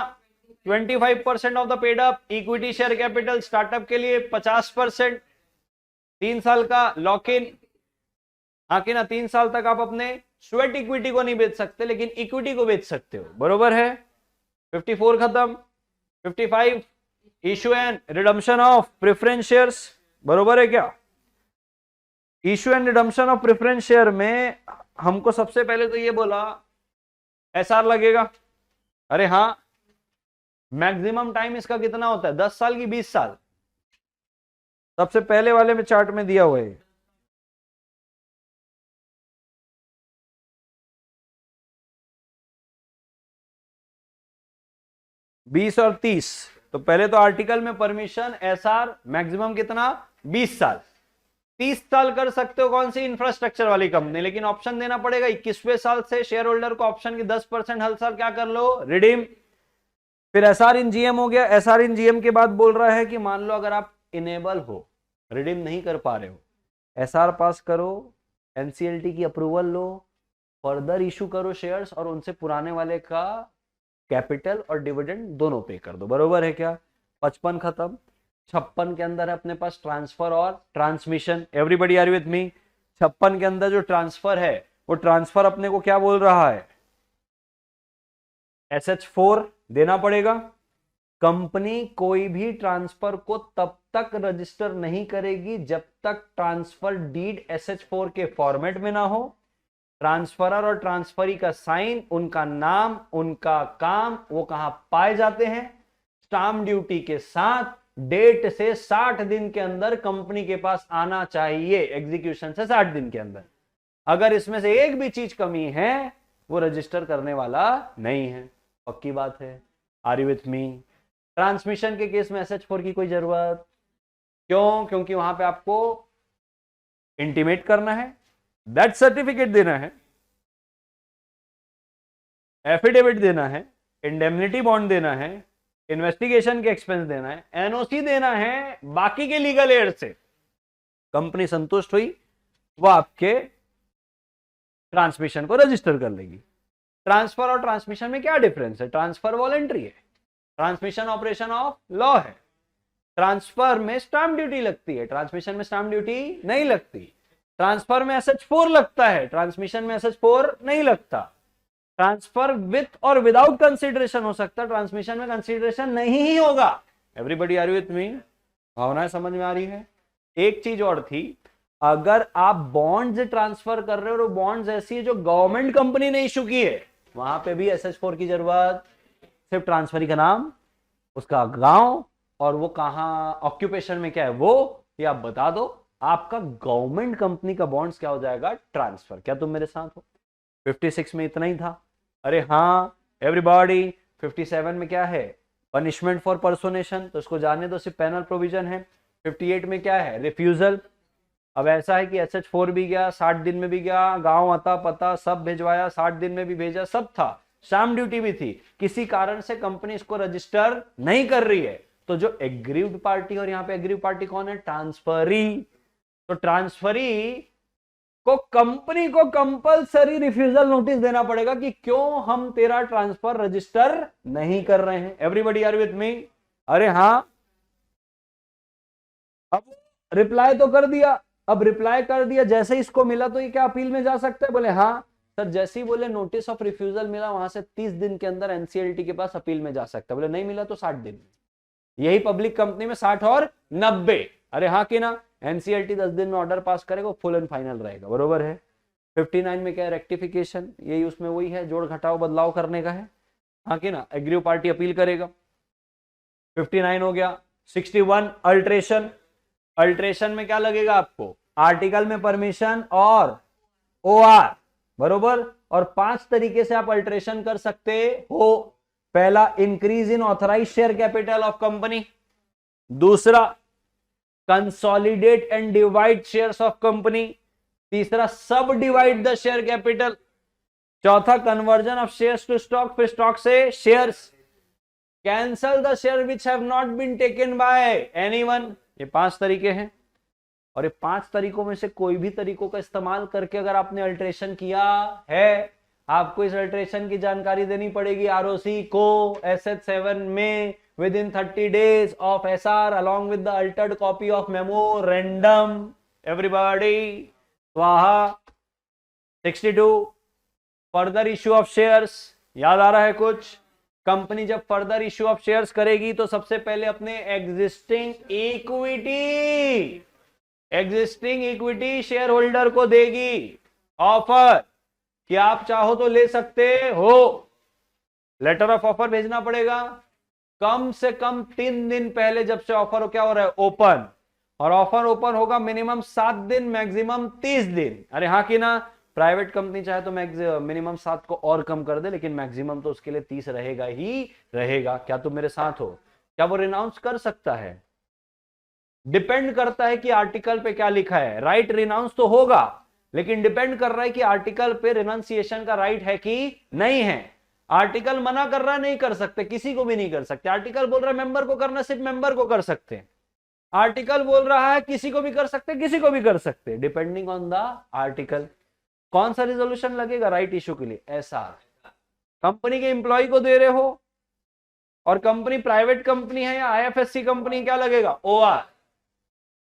25% of the paid up equity share capital. Startup के लिए 50%। 3 साल का लॉक इन। हाँ कि ना? 3 साल तक आप अपने स्वेट इक्विटी को नहीं बेच सकते, लेकिन इक्विटी को बेच सकते हो। बरोबर है? 54 खत्म। 55 issue and redemption of preference shares. बरोबर है क्या? Issue and redemption of preference share में हमको सबसे पहले तो ये बोला एसआर लगेगा। अरे हाँ, मैक्सिमम टाइम इसका कितना होता है, 10 साल की 20 साल? सबसे पहले वाले में चार्ट में दिया हुआ है। बीस और 30। तो पहले तो आर्टिकल में परमिशन एसआर मैक्सिमम कितना, 20 साल। 30 साल कर सकते हो कौन सी, इंफ्रास्ट्रक्चर वाली कंपनी, लेकिन ऑप्शन देना पड़ेगा 21वें साल से शेयर होल्डर को ऑप्शन की 10% हर साल क्या कर लो, रिडीम। फिर एसआर इन जीएम हो गया। एसआर इन जीएम के बाद बोल रहा है कि मान लो अगर आप इनेबल हो, रिडीम नहीं कर पा रहे हो, एसआर पास करो, एनसीएलटी की अप्रूवल लो, फर्दर इशू करो शेयर्स और उनसे पुराने वाले का कैपिटल और डिविडेंड दोनों पे कर दो। बरोबर है क्या? 55 खत्म। 56 के अंदर है अपने पास ट्रांसफर और transmission. Everybody are with me? 56 के अंदर जो ट्रांसफर है वो ट्रांसफर अपने को क्या बोल रहा है, SH4 देना पड़ेगा। कंपनी कोई भी ट्रांसफर को तब तक रजिस्टर नहीं करेगी जब तक ट्रांसफर डीड SH4 के फॉर्मेट में ना हो। ट्रांसफरर और ट्रांसफरी का साइन, उनका नाम, उनका काम, वो कहां पाए जाते हैं, स्टाम्प ड्यूटी के साथ डेट से 60 दिन के अंदर कंपनी के पास आना चाहिए, एग्जीक्यूशन से 60 दिन के अंदर। अगर इसमें से एक भी चीज कमी है वो रजिस्टर करने वाला नहीं है। पक्की बात है? Are you with me? Transmission के केस में SH4 की कोई जरूरत क्यों? क्योंकि वहां पे आपको इंटीमेट करना है, दैट सर्टिफिकेट देना है, एफिडेविट देना है, इंडेमनिटी बॉन्ड देना है, इन्वेस्टिगेशन के एक्सपेंस देना है, एनओसी देना है, बाकी के लीगल एड से कंपनी संतुष्ट हुई वो आपके ट्रांसमिशन को रजिस्टर कर लेगी। ट्रांसफर और ट्रांसमिशन में क्या डिफरेंस है? ट्रांसफर वॉलंटरी है, ट्रांसमिशन ऑपरेशन ऑफ लॉ है। ट्रांसफर में स्टाम्प ड्यूटी लगती है, ट्रांसमिशन में स्टाम्प ड्यूटी नहीं लगती। ट्रांसफर में SH4 लगता है, ट्रांसमिशन में SH4 नहीं लगता। ट्रांसफर विथ और विदाउट कंसीडरेशन हो सकता है, ट्रांसमिशन में कंसीडरेशन नहीं ही होगा। Everybody are you with me? भावनाएं समझ में आ रही है? एक चीज और थी, अगर आप बॉन्ड्स ट्रांसफर कर रहे हो तो बॉन्ड्स ऐसी है जो गवर्नमेंट कंपनी ने इशू की है, वहां पे भी SH4 की जरूरत। सिर्फ ट्रांसफरी का नाम, उसका गांव और वो कहां ऑक्यूपेशन में क्या है वो ये आप बता दो, आपका गवर्नमेंट कंपनी का बॉन्ड्स क्या हो जाएगा, ट्रांसफर। क्या तुम मेरे साथ हो? 56 में इतना ही था। अरे हाँ एवरीबॉडी, 57 में क्या है, पनिशमेंट फॉर पर्सोनेशन, तो इसको जाने दो, सिर्फ पेनल प्रोविजन है। 58 में क्या है, रिफ्यूजल। अब ऐसा है कि SH4 भी गया, 60 दिन में भी गया, गांव आता पता सब भिजवाया, 60 दिन में भी भेजा, सब था, स्टाम्प ड्यूटी भी थी, किसी कारण से कंपनी इसको रजिस्टर नहीं कर रही है, तो जो एग्रीव्ड पार्टी, और यहां पे एग्रीव्ड पार्टी कौन है, ट्रांसफरी, तो ट्रांसफरी को कंपनी को कंपलसरी रिफ्यूजल नोटिस देना पड़ेगा कि क्यों हम तेरा ट्रांसफर रजिस्टर नहीं कर रहे हैं। Everybody are with me? अरे हां, अब रिप्लाई तो कर दिया, अब रिप्लाई कर दिया, जैसे इसको मिला तो ये क्या अपील में जा सकता है? बोले हाँ सर, जैसे ही बोले नोटिस ऑफ रिफ्यूजल मिला, वहां से 30 दिन के अंदर एनसीएलटी के पास अपील में जा सकता है। बोले नहीं मिला तो 60 दिन। यही पब्लिक कंपनी में 60 और 90। अरे हाँ कि ना? एनसीएलटी 10 दिन में ऑर्डर पास करेगा, फुल एंड फाइनल रहेगा। बरोबर है? 59 में क्या है, रेक्टिफिकेशन, यही उसमें वही है, जोड़ घटाव बदलाव करने का है। हाँ कि ना? एग्रीव पार्टी अपील करेगा। 59 हो गया। 61 अल्ट्रेशन। अल्ट्रेशन में क्या लगेगा आपको, आर्टिकल में परमिशन और ओआर। बरोबर? और 5 तरीके से आप अल्ट्रेशन कर सकते हो। पहला, increase in authorise share capital of company. दूसरा, consolidate and divide shares of company. तीसरा, subdivide the share capital. चौथा, conversion of shares to stock, फिर स्टॉक से shares. Cancel the share which have not been taken by anyone. ये 5 तरीके हैं, और ये 5 तरीकों में से कोई भी तरीकों का इस्तेमाल करके अगर आपने अल्ट्रेशन किया है, आपको इस अल्ट्रेशन की जानकारी देनी पड़ेगी आरओसी को SH7 में within 30 days of SR along with the altered copy of memorandum. Everybody, स्वाहा। 62, फर्दर इश्यू ऑफ शेयर्स। याद आ रहा है कुछ? कंपनी जब फर्दर इश्यू ऑफ शेयर्स करेगी तो सबसे पहले अपने एग्जिस्टिंग इक्विटी शेयर होल्डर को देगी ऑफर कि आप चाहो तो ले सकते हो। लेटर ऑफ ऑफर भेजना पड़ेगा कम से कम 3 दिन पहले, जब से ऑफर क्या हो रहा है, ओपन। और ऑफर ओपन होगा मिनिमम 7 दिन, मैक्सिमम 30 दिन। अरे हाँ कि ना, प्राइवेट कंपनी चाहे तो मिनिमम 7 को और कम कर दे, लेकिन मैक्सिमम तो उसके लिए 30 रहेगा ही रहेगा। क्या तुम मेरे साथ हो? क्या वो रिनाउंस कर सकता है? डिपेंड करता है कि आर्टिकल पे क्या लिखा है। राइट रिनाउंस तो होगा, लेकिन डिपेंड कर रहा है कि आर्टिकल पे रिनाउंसिएशन का राइट है कि नहीं है। आर्टिकल मना कर रहा है, नहीं कर सकते, किसी को भी नहीं कर सकते। आर्टिकल बोल रहा है मेंबर को करना, सिर्फ मेंबर को कर सकते हैं। आर्टिकल बोल रहा है किसी को भी कर सकते, किसी को भी कर सकते, डिपेंडिंग ऑन द आर्टिकल। कौन सा रिजोल्यूशन लगेगा राइट इशू के लिए? ऐसा कंपनी के एम्प्लॉय को दे रहे हो, और कंपनी प्राइवेट कंपनी है या आईएफएससी कंपनी, क्या लगेगा? ओआर।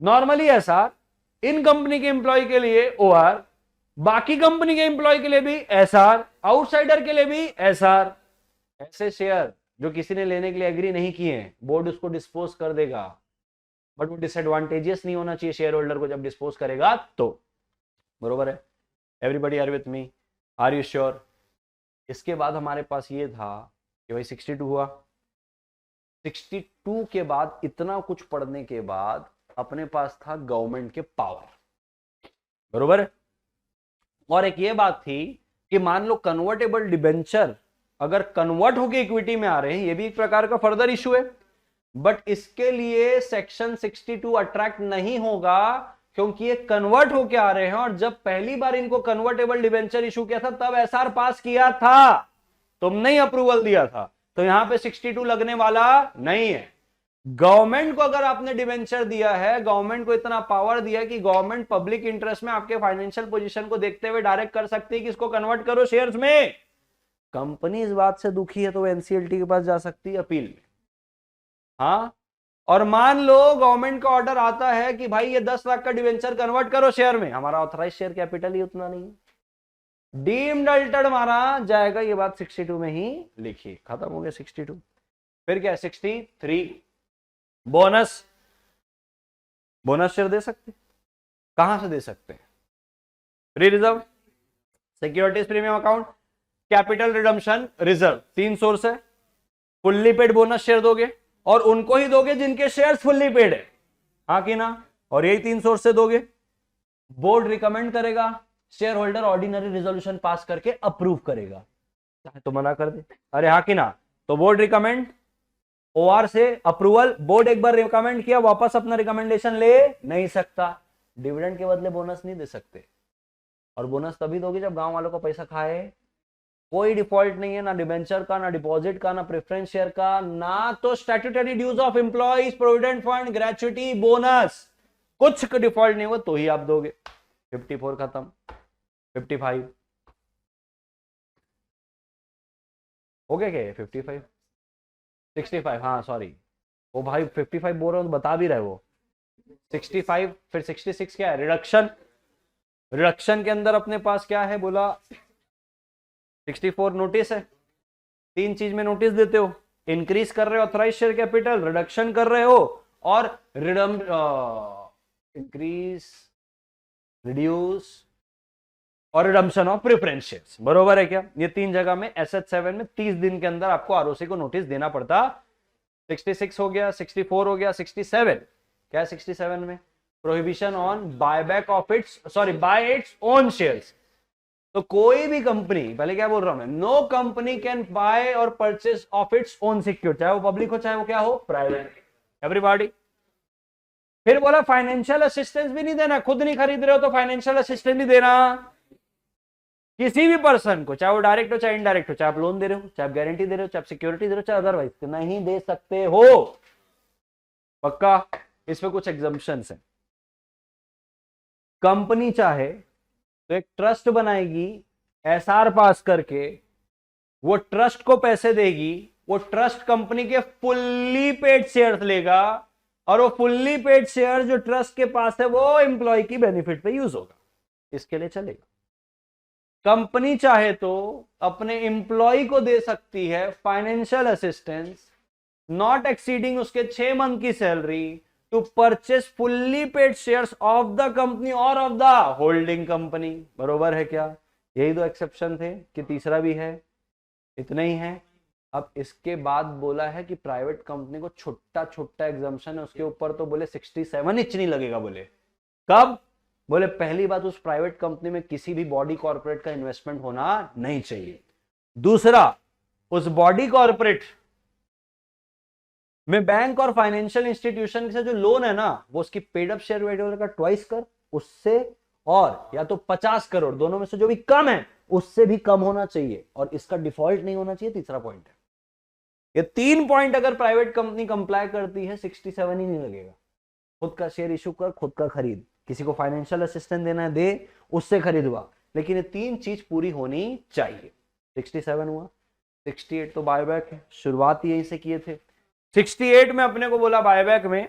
नॉर्मली ऐसा इन कंपनी के एम्प्लॉय के लिए ओआर, बाकी कंपनी के एम्प्लॉय के लिए भी एसआर, आउटसाइडर के लिए भी एसआर। ऐसे शेयर जो किसी ने लेने के लिए एग्री नहीं किए हैं, बोर्ड उसको डिस्पोज कर देगा। बट वो डिसएडवांटेजियस नहीं होना चाहिए शेयर होल्डर को जब डिस्पोज करेगा तो। बरोबर है? Everybody are with me? Are you sure? इसके बाद हमारे पास ये था कि भाई 62 हुआ। 62 के बाद इतना कुछ पढ़ने के बाद अपने पास था गवर्नमेंट के पावर। बरोबर है? और एक ये बात थी कि मान लो कन्वर्टेबल डिबेंचर अगर कन्वर्ट होकर इक्विटी में आ रहे हैं, ये भी एक प्रकार का फर्दर इशू है। बट इसके लिए सेक्शन 62 अट्रैक्ट नहीं होगा, क्योंकि ये कन्वर्ट होके आ रहे हैं। और जब पहली बार इनको कन्वर्टेबल डिबेंचर इशू किया था तब एसआर पास किया था, तुमने ही अप्रूवल दिया था। तो यहां पे 62 लगने वाला नहीं है। गवर्नमेंट को अगर आपने डिबेंचर दिया है, गवर्नमेंट को इतना पावर दिया कि गवर्नमेंट पब्लिक इंटरेस्ट में आपके फाइनेंशियल पोजीशन को देखते हुए डायरेक्ट कर सकती है कि इसको कन्वर्ट करो शेयर्स में। कंपनी इस बात से दुखी है तो वो एनसीएलटी के पास जा सकती है अपील में। हाँ, और मान लो गवर्नमेंट का ऑर्डर आता है कि भाई ये 10 लाख का डिवेंचर कन्वर्ट करो शेयर में, हमारा ऑथराइज शेयर कैपिटल ही उतना नहीं है, डीम्ड अल्टर्ड मारा जाएगा। ये बात 62 में ही लिखी, खत्म हो गया 62। फिर क्या है 63? बोनस। बोनस शेयर दे सकते, कहां से दे सकते हैं? Free reserve, securities premium account, capital redemption reserve, 3 source है। फुल्ली पेड बोनस शेयर दोगे, और उनको ही दोगे जिनके शेयर्स फुल्ली पेड है, हाँ कि ना? और यही 3 सोर्स से दोगे। बोर्ड रिकमेंड करेगा, share holder ordinary resolution pass करके अप्रूव करेगा, चाहे तो मना कर दे। अरे हाँ कि ना? तो बोर्ड रिकमेंड, ओआर से अप्रूवल। बोर्ड एक बार रिकमेंड किया, वापस अपना रिकमेंडेशन ले नहीं सकता। डिविडेंड के बदले बोनस नहीं दे सकते, और बोनस तभी दोगे जब गांव वालों का पैसा खाए। कोई डिफॉल्ट नहीं है, ना डिबेंचर का, ना डिपॉजिट का, ना प्रेफरेंस शेयर का, ना तो statutory dues of employees, provident fund, gratuity, bonus, कुछ डिफॉल्ट नहीं हुआ तो ही आप दोगे। 54 खत्म। 55 हो गया क्या? 55 65, हाँ सॉरी, वो भाई 55 बोल रहा हूं तो बता भी रहे वो 65। फिर 66 क्या है? रिडक्शन। रिडक्शन के अंदर अपने पास क्या है बोला? 64 नोटिस है। 3 चीज में नोटिस देते हो, इंक्रीज कर रहे हो ऑथराइज शेयर कैपिटल, रिडक्शन कर रहे हो, और इंक्रीज, रिड्यूस और रिडम्पशन ऑफ प्रेफरेंस शेयर्स। बरोबर है क्या? ये 3 जगह में SS7 में 30 दिन के अंदर आपको आरओसी को नोटिस देना पड़ता। 66 हो गया, 64 हो गया, 67 क्या है? 67 में prohibition on buyback of bye its own shares. तो कोई भी कंपनी, पहले क्या बोल रहा हूं मैं, नो कंपनी कैन बाय और purchase of its own secure, चाहे वो पब्लिक हो चाहे वो क्या हो, प्राइवेट, एवरीबॉडी। फिर बोला फाइनेंशियल असिस्टेंस भी नहीं देना, खुद नहीं खरीद रहे हो तो फाइनेंशियल असिस्टेंस भी देना किसी भी पर्सन को, चाहे वो डायरेक्ट हो चाहे इनडायरेक्ट हो, चाहे आप लोन दे रहे हो, चाहे आप गारंटी दे रहे हो, चाहे आप सिक्योरिटी दे रहे हो, चाहे अदरवाइज, नहीं दे सकते हो। पक्का? इस पे कुछ एग्जम्पशंस हैं। कंपनी चाहे तो एक ट्रस्ट बनाएगी, एसआर पास करके वो ट्रस्ट को पैसे देगी, वो ट्रस्ट कंपनी के फुल्ली पेड शेयर्स लेगा, और वो फुल्ली पेड शेयर जो ट्रस्ट के पास है वो एम्प्लॉय की बेनिफिट पे यूज होगा, इसके लिए चलेगा। कंपनी चाहे तो अपने एम्प्लॉय को दे सकती है फाइनेंशियल असिस्टेंस नॉट एक्सीडिंग उसके 6 मंथ की salary to purchase fully paid shares of the company और ऑफ द होल्डिंग कंपनी। बरोबर है क्या? यही 2 एक्सेप्शन थे कि तीसरा भी है? इतना ही है। अब इसके बाद बोला है कि प्राइवेट कंपनी को छोटा छोटा एग्जाम्पशन है उसके ऊपर, तो बोले 67 इंच नहीं लगेगा। बोले कब? बोले पहली बात, उस प्राइवेट कंपनी में किसी भी बॉडी कॉर्पोरेट का इन्वेस्टमेंट होना नहीं चाहिए। दूसरा, उस बॉडी कॉर्पोरेट में बैंक और फाइनेंशियल इंस्टीट्यूशन से जो लोन है ना, वो उसकी पेड अप शेयर वैल्यू का ट्वाइस कर उससे, और या तो 50 करोड़, दोनों में से जो भी कम है उससे भी कम होना चाहिए, और इसका डिफॉल्ट नहीं होना चाहिए। तीसरा पॉइंट है, ये 3 पॉइंट अगर प्राइवेट कंपनी कंप्लाई करती है 67 ही नहीं लगेगा। खुद का शेयर इशू कर, खुद का खरीद, किसी को फाइनेंशियल असिस्टेंस देना है दे, उससे खरीदवा, लेकिन ये 3 चीज पूरी होनी चाहिए। 67 हुआ, 68 तो बायबैक है, शुरुआत यहीं से किए थे। 68 में अपने को बोला बायबैक में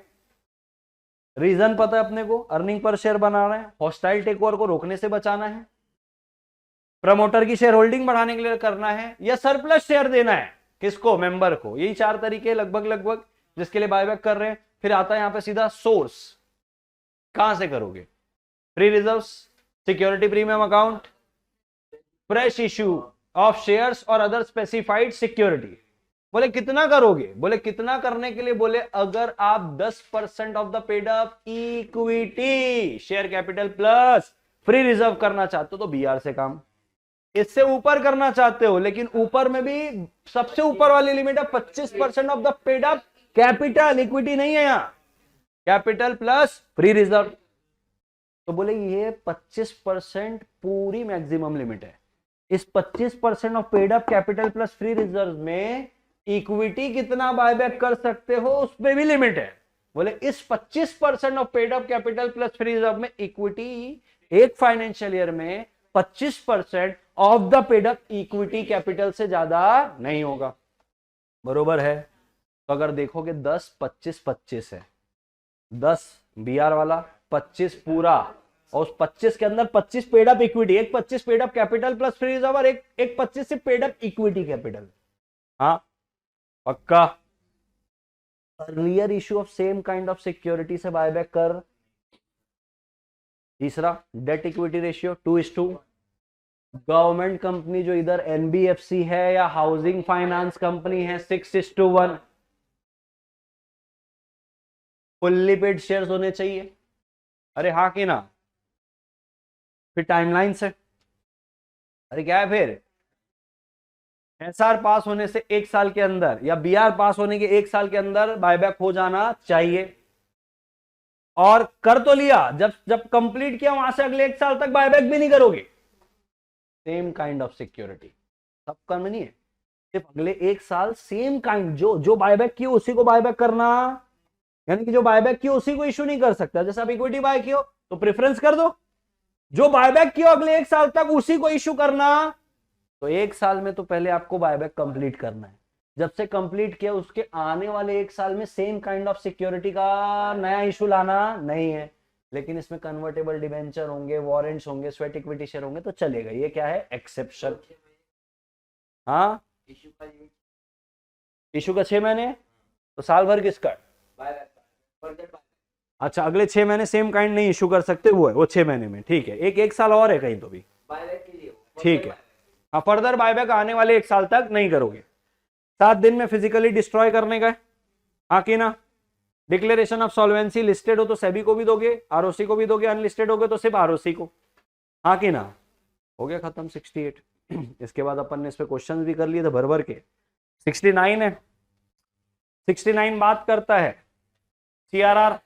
रीजन पता है अपने को, अर्निंग पर शेयर बनाना है, हॉस्टाइल टेक ओवर को रोकने से बचाना है, प्रमोटर की शेयर होल्डिंग बढ़ाने के लिए करना है, या सरप्लस शेयर देना है किसको? मेंबर को। यही 4 तरीके लगभग जिसके लिए बायबैक कर रहे हैं। फिर आता है यहां पे सीधा सोर्स, कहां से करोगे? Free reserves, security premium account, fresh issue of shares और अदर स्पेसिफाइड सिक्योरिटी। बोले कितना करोगे? बोले कितना करने के लिए, बोले अगर आप 10% of the paid up equity share capital plus free reserve करना चाहते हो तो बीआर से काम, इससे ऊपर करना चाहते हो, लेकिन ऊपर में भी सबसे ऊपर वाली लिमिट है 25% of the paid up capital, equity नहीं है यहां, कैपिटल प्लस फ्री रिजर्व। तो बोले ये 25% पूरी मैक्सिमम लिमिट है। इस 25% of paid up capital plus free reserve में इक्विटी कितना बायबैक कर सकते हो उस पर भी लिमिट है। बोले इस 25% of paid up capital plus free reserve में इक्विटी एक फाइनेंशियल ईयर में 25% of the paid up equity capital से ज्यादा नहीं होगा। बरोबर है? तो अगर देखोगे 10 25 25 है, 10 बीआर वाला, 25 पूरा, और उस 25 के अंदर 25 पेड अप इक्विटी, एक 25 paid up capital plus free reserve और एक 25 से पेड अप इक्विटी कैपिटल। हाँ पक्का? Earlier issue of same kind of security से बायबैक कर। तीसरा, debt equity ratio 2:2। Government company जो इधर एनबीएफसी है या हाउसिंग फाइनेंस कंपनी है 6:1। फुल्ली पेड शेयर्स होने चाहिए। अरे हाँ कि ना? फिर टाइमलाइन से, अरे क्या है फिर, एसआर पास होने से 1 साल के अंदर या बीआर पास होने के 1 साल के अंदर बायबैक हो जाना चाहिए। और कर तो लिया, जब कंप्लीट किया वहां से अगले 1 साल तक बायबैक भी नहीं करोगे। सेम काइंड ऑफ सिक्योरिटी, सब काम नहीं है, सिर्फ अगले 1 साल सेम काइंड, जो बायबैक किया उसी को बायबैक करना, यानी कि जो बायबैक किया उसी को इश्यू नहीं कर सकता। जैसे आप इक्विटी बाय किया तो प्रेफरेंस कर दो, जो बायबैक किया अगले 1 साल तक उसी को इश्यू करना। तो 1 साल में तो पहले आपको बायबैक कंप्लीट करना है, जब से कंप्लीट किया उसके आने वाले 1 साल में सेम काइंड ऑफ सिक्योरिटी का नया इशू लाना नहीं है। लेकिन इसमें कन्वर्टेबल डिबेंचर होंगे, वारंट्स होंगे, स्वेट इक्विटी शेयर होंगे तो चलेगा। ये क्या है? एक्सेप्शन। हाँ, इशू का 6 महीने तो साल भर किसका? अच्छा, अगले 6 महीने सेम काइंड नहीं इशू कर सकते, वो है वो 6 महीने में, ठीक है। एक साल और है कहीं तो भी, ठीक है। हाँ, फर्दर बायबैक आने वाले 1 साल तक नहीं करोगे। 7 दिन में फिजिकली डिस्ट्रॉय करने का है, हाँ कि ना? डिक्लेरेशन ऑफ सॉल्वेंसी, लिस्टेड हो तो सेबी को भी दोगे, आरओसी को भी दोगे, अनलिस्टेड हो गए तो सिर्फ आरओसी को, हाँ कि ना? हो गया खत्म 68। इसके बाद अपन ने इस पे क्वेश्चन भी कर लिए थे भर भर के। 69 है, 69 बात करता है सीआरआर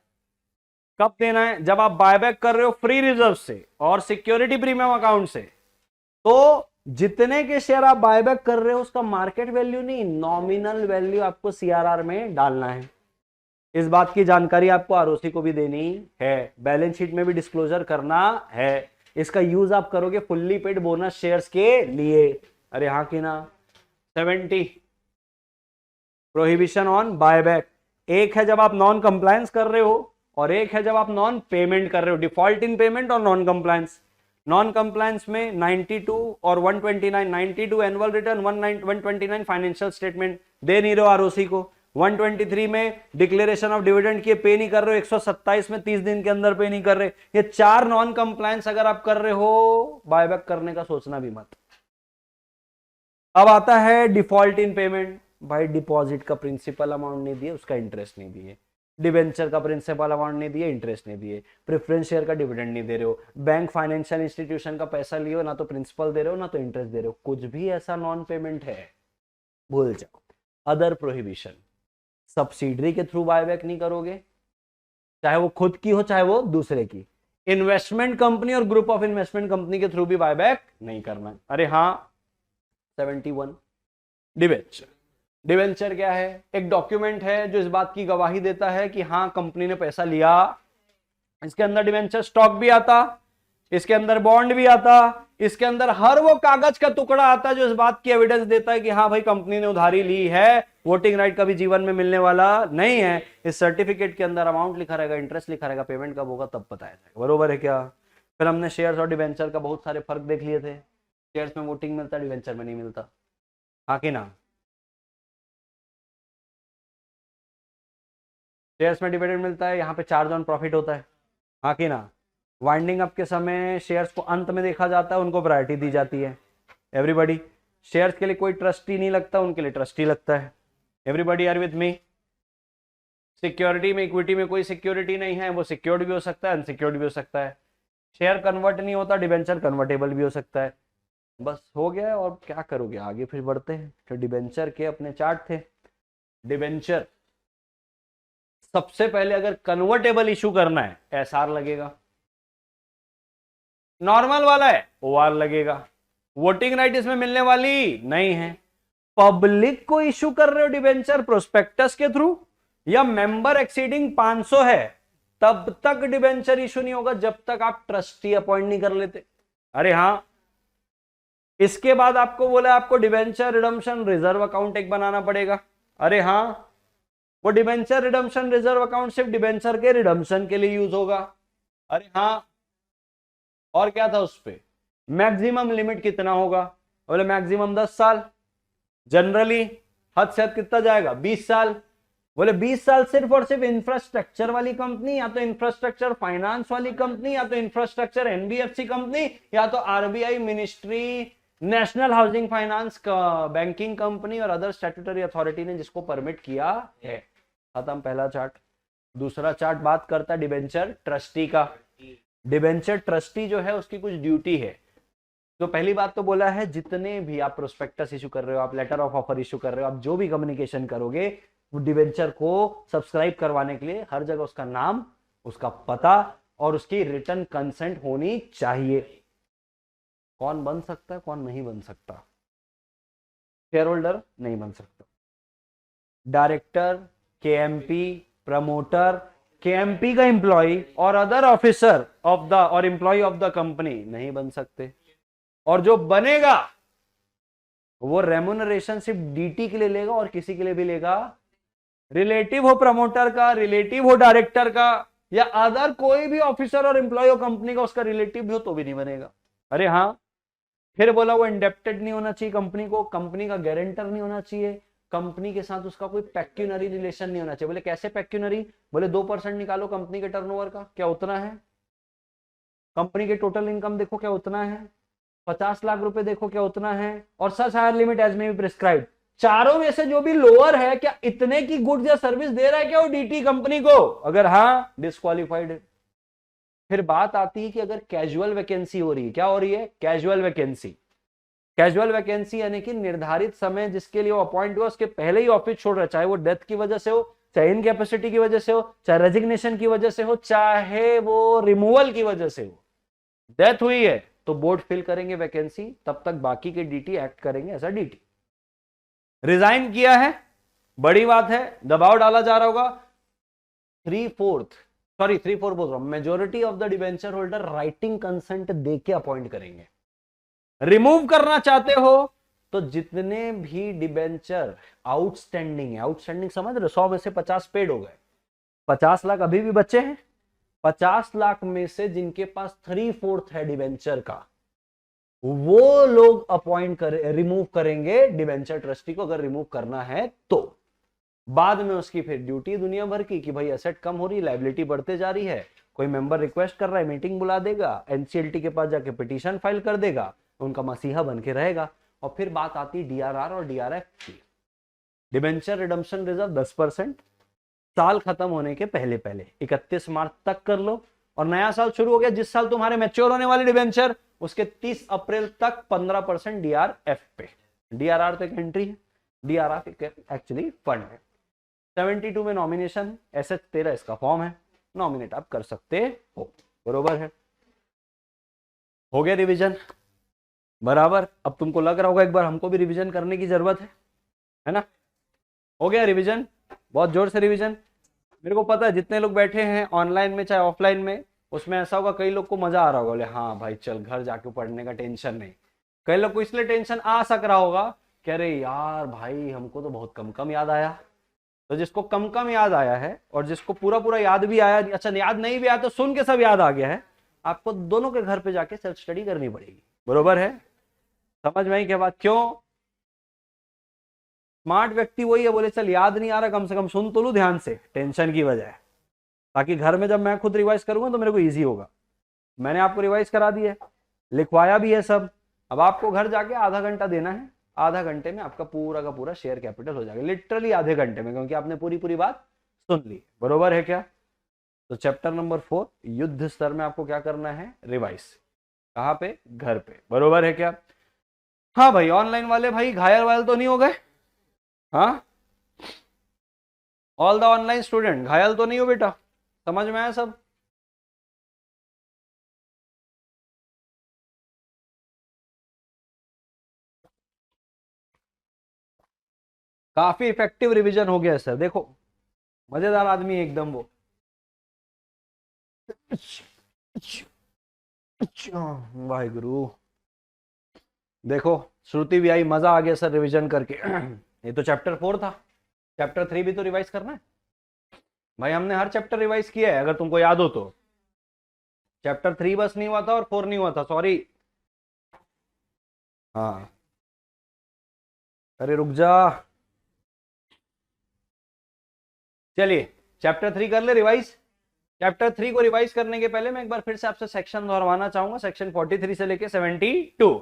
कब देना है? जब आप बायबैक कर रहे हो फ्री रिजर्व से और सिक्योरिटी प्रीमियम अकाउंट से, तो जितने के शेयर आप बायबैक कर रहे हो उसका मार्केट वैल्यू नहीं, नॉमिनल वैल्यू आपको सीआरआर में डालना है। इस बात की जानकारी आपको आरओसी को भी देनी है, बैलेंस शीट में भी डिस्क्लोजर करना है। इसका यूज आप करोगे फुल्ली पेड बोनस शेयर्स के लिए। अरे हाँ कि ना? 70 प्रोहिबिशन ऑन बायबैक, एक है जब आप नॉन कंप्लायंस कर रहे हो और एक है जब आप नॉन पेमेंट कर रहे हो, डिफॉल्ट इन पेमेंट और नॉन कंप्लायंस। नॉन कंप्लायंस में 92 और 129, 92 एनुअल रिटर्न, 129 फाइनेंशियल स्टेटमेंट दे नहीं रहे हो आरओसी को। 123 में डिक्लेरेशन ऑफ डिविडेंड किए पे नहीं कर रहे हो, 127 में 30 दिन के अंदर पे नहीं कर रहे। ये 4 नॉन कंप्लायंस अगर आप कर रहे हो, बायबैक करने का सोचना भी मत। अब आता है डिफॉल्ट इन पेमेंट। भाई डिपॉजिट का प्रिंसिपल अमाउंट नहीं दिए, उसका इंटरेस्ट नहीं दिए, डिवेंचर का प्रिंसिपल अमाउंट नहीं दिए, इंटरेस्ट नहीं दिए, प्रेफरेंस शेयर का डिविडेंड नहीं दे रहे हो, बैंक फाइनेंशियल इंस्टीट्यूशन का पैसा लियो, ना तो प्रिंसिपल दे रहे हो ना तो इंटरेस्ट दे रहे हो, कुछ भी ऐसा नॉन पेमेंट है भूल जाओ। अदर प्रोहिबिशन, सब्सिडरी के थ्रू बायबैक नहीं करोगे, चाहे वो खुद की हो चाहे वो दूसरे की। इन्वेस्टमेंट कंपनी और ग्रुप ऑफ इन्वेस्टमेंट कंपनी के थ्रू भी बायबैक नहीं करना। अरे हाँ 71 डिवेंचर। डिवेंचर क्या है? एक डॉक्यूमेंट है जो इस बात की गवाही देता है कि हाँ कंपनी ने पैसा लिया। इसके अंदर डिवेंचर स्टॉक भी आता, इसके अंदर बॉन्ड भी आता, इसके अंदर हर वो कागज का टुकड़ा आता जो इस बात की एविडेंस देता है कि हाँ भाई कंपनी ने उधारी ली है, वोटिंग राइट कभी जीवन में मिलने वाला नहीं है। इस सर्टिफिकेट के अंदर अमाउंट लिखा रहेगा, इंटरेस्ट लिखा रहेगा, पेमेंट कब होगा तब बताया जाएगा। बरोबर है क्या? फिर हमने शेयर्स और डिवेंचर का बहुत सारे फर्क देख लिए थे। शेयर्स में वोटिंग मिलता है, डिवेंचर में नहीं मिलता, हाँ कि ना? शेयर्स में डिविडेंड मिलता है, यहाँ पे चार्ज ऑन प्रॉफिट होता है, हाँ कि ना? वाइंडिंग अप के समय शेयर्स को अंत में देखा जाता है, उनको प्रायोरिटी दी जाती है। एवरीबॉडी, शेयर्स के लिए कोई ट्रस्टी नहीं लगता, उनके लिए ट्रस्टी लगता है। Everybody are with me? Security में, इक्विटी में कोई सिक्योरिटी नहीं है, वो सिक्योर्ड भी हो सकता है, अनसिक्योर्ड भी हो सकता है। शेयर कन्वर्ट नहीं होता, डिबेंचर कन्वर्टेबल भी हो सकता है। बस हो गया। और क्या करोगे आगे? फिर बढ़ते हैं। तो डिबेंचर के अपने चार्ट थे। डिबेंचर सबसे पहले अगर कन्वर्टेबल इशू करना है एसआर लगेगा, नॉर्मल वाला है ओआर लगेगा, वोटिंग राइट इसमें मिलने वाली नहीं है। पब्लिक को इशू कर रहे हो डिबेंचर प्रोस्पेक्टस के थ्रू या मेंबर एक्सीडिंग 500 है, तब तक डिबेंचर इशू नहीं होगा जब तक आप ट्रस्टी अपॉइंट नहीं कर लेते। अरे हां, इसके बाद आपको बोला आपको डिबेंचर रिडम्पशन रिजर्व अकाउंट एक बनाना पड़ेगा। अरे हां, वो डिबेंचर रिडम्पशन रिजर्व अकाउंट सिर्फ डिबेंचर के रिडम्पशन के लिए यूज होगा। अरे हां, और क्या था उस पे? मैक्सिमम लिमिट कितना होगा? बोले मैक्सिमम 10 साल, जनरली हद से हद कितना जाएगा? 20 साल। बोले 20 साल सिर्फ और सिर्फ इंफ्रास्ट्रक्चर वाली कंपनी, या तो इंफ्रास्ट्रक्चर फाइनेंस वाली कंपनी, या तो इंफ्रास्ट्रक्चर एनबीएफसी कंपनी, या तो RBI ministry national housing finance का बैंकिंग कंपनी और अदर स्टैट्यूटरी अथॉरिटी ने जिसको परमिट किया है। खत्म पहला चार्ट। दूसरा चार्ट बात करता है डिबेंचर ट्रस्टी का। डिबेंचर ट्रस्टी जो है उसकी कुछ ड्यूटी है। तो पहली बात तो बोला है जितने भी आप प्रोस्पेक्टस इशू कर रहे हो, आप लेटर ऑफ ऑफर इशू कर रहे हो, आप जो भी कम्युनिकेशन करोगे डिबेंचर को सब्सक्राइब करवाने के लिए हर जगह उसका नाम, उसका पता और उसकी रिटर्न कंसेंट होनी चाहिए। कौन बन सकता है, कौन नहीं बन सकता? शेयर होल्डर नहीं बन सकता, डायरेक्टर, केएमपी, प्रमोटर, केएमपी का एम्प्लॉय और अदर ऑफिसर ऑफ द और एम्प्लॉय ऑफ द कंपनी नहीं बन सकते। और जो बनेगा वो रेम्यूनरेशन सिर्फ डीटी के लिए लेगा और किसी के लिए भी लेगा, रिलेटिव हो प्रमोटर का, रिलेटिव हो डायरेक्टर का, या अदर कोई भी ऑफिसर और एम्प्लॉय हो कंपनी का उसका रिलेटिव भी हो तो भी नहीं बनेगा। अरे हाँ, फिर बोला वो इंडेप्टेड नहीं होना चाहिए कंपनी को, कंपनी का गारंटर नहीं होना चाहिए, कंपनी के साथ उसका कोई पेक्यूनरी रिलेशन नहीं होना चाहिए। बोले कैसे पेक्यूनरी? बोले 2% निकालो कंपनी के टर्नओवर का, क्या उतना है? कंपनी के टोटल इनकम देखो क्या उतना है? 50 लाख रुपए देखो क्या उतना है? और such higher limit as may be prescribed. चारों में से जो भी लोअर है, क्या इतने की गुड्स या सर्विस दे रहा है क्या वो डीटी कंपनी को? अगर हाँ, डिस्क्वालिफाइड है। फिर बात आती है कि अगर कैजुअल वैकेंसी हो रही है, क्या हो रही है? Casual vacancy. कैजुअल वैकेंसी यानी कि निर्धारित समय जिसके लिए वो अपॉइंट हुआ उसके पहले ही ऑफिस छोड़ रहा है, चाहे वो डेथ की वजह से हो, चाहे इनकैपेसिटी की वजह से हो, चाहे रेजिग्नेशन की वजह से हो, चाहे वो रिमूवल की वजह से हो। डेथ हुई है तो बोर्ड फिल करेंगे वैकेंसी, तब तक बाकी के डीटी एक्ट करेंगे ऐसा डीटी। रिजाइन किया है, बड़ी बात है, दबाव डाला जा रहा होगा। 3/4 बोल रहा हूं, majority of the debenture holder writing consent देके अपॉइंट करेंगे। रिमूव करना चाहते हो तो जितने भी डिबेंचर आउटस्टैंडिंग है, आउटस्टैंडिंग समझ रहे, 100 में से 50 पेड हो गए, 50 लाख अभी भी बचे हैं। 50 लाख में से जिनके पास 3/4 है डिबेंचर का, वो लोग अपॉइंट कर रिमूव करेंगे डिबेंचर ट्रस्टी को, अगर रिमूव करना है तो। बाद में उसकी फिर ड्यूटी दुनिया भर की कि भाई एसेट कम हो रही, लायबिलिटी बढ़ते जा रही है, कोई मेंबर रिक्वेस्ट कर रहा है मीटिंग बुला देगा, एनसीएलटी के पास जाके पिटीशन फाइल कर देगा, उनका मसीहा बन के रहेगा। और फिर बात आती डीआरआर और डीआरएफ की। डिबेंचर रिडम्पशन रिजर्व 10% साल खत्म होने के पहले पहले 31 मार्च तक कर लो, और नया साल शुरू हो गया जिस साल तुम्हारे मैच्योर होने वाले डिबेंचर उसके 30 अप्रैल तक 15% डीआरएफ पे। डीआरआर तो एक एंट्री है, डीआरआर एक्चुअली फंड है। 72 में नॉमिनेशन, एसएच 13 इसका फॉर्म है, नॉमिनेट आप कर सकते हो। बरोबर है, हो गया रिवीजन बराबर। अब तुमको लग रहा होगा एक बार हमको भी रिवीजन करने की जरूरत है ना। हो गया रिवीजन, बहुत जोर से रिवीजन। मेरे को पता है जितने लोग बैठे हैं ऑनलाइन में चाहे ऑफलाइन में, उसमें ऐसा होगा कई लोग को मजा आ रहा होगा, बोले हाँ भाई चल घर जाके पढ़ने का टेंशन नहीं। कई लोग को इसलिए टेंशन आ सक रहा होगा कह रहे यार भाई हमको तो बहुत कम कम याद आया। तो जिसको कम कम याद आया है और जिसको पूरा पूरा याद भी आया, अच्छा याद नहीं भी आया तो सुन के सब याद आ गया है, आपको दोनों के घर पे जाके सेल्फ स्टडी करनी पड़ेगी। बरोबर है, समझ में आई क्या बात। क्यों, स्मार्ट व्यक्ति वही है बोले चल याद नहीं आ रहा कम से कम सुन तो लू ध्यान से, टेंशन की वजह है, ताकि घर में जब मैं खुद रिवाइज करूंगा तो मेरे को इजी होगा। मैंने आपको रिवाइज करा दिया है, लिखवाया भी है सब। अब आपको घर जाके आधा घंटा देना है, आधा घंटे में आपका पूरा का पूरा शेयर कैपिटल हो जाएगा, लिटरली आधे घंटे में, क्योंकि आपने पूरी पूरी बात सुन ली। बरोबर है क्या। तो चैप्टर नंबर 4 युद्ध स्तर में आपको क्या करना है, रिवाइज। कहाँ पे, घर पे। बरोबर है क्या। हाँ भाई ऑनलाइन वाले भाई घायल वायल तो नहीं हो गए, हाँ ऑल द ऑनलाइन स्टूडेंट घायल तो नहीं हो बेटा, समझ में आया सब। काफी इफेक्टिव रिवीजन हो गया सर, देखो मजेदार आदमी है एकदम वो। वाहिगुरु, देखो श्रुति भी आई, मजा आ गया सर रिवीजन करके। ये तो चैप्टर 4 था, चैप्टर 3 भी तो रिवाइज करना है भाई। हमने हर चैप्टर रिवाइज किया है अगर तुमको याद हो तो। चैप्टर 3 बस नहीं हुआ था और 4 नहीं हुआ था, सॉरी। हाँ अरे रुक जा, चलिए चैप्टर 3 कर ले रिवाइज। चैप्टर 3 को रिवाइज करने के पहले मैं एक बार फिर से आपसे सेक्शन दोहराना चाहूंगा, सेक्शन 43 से लेके 72,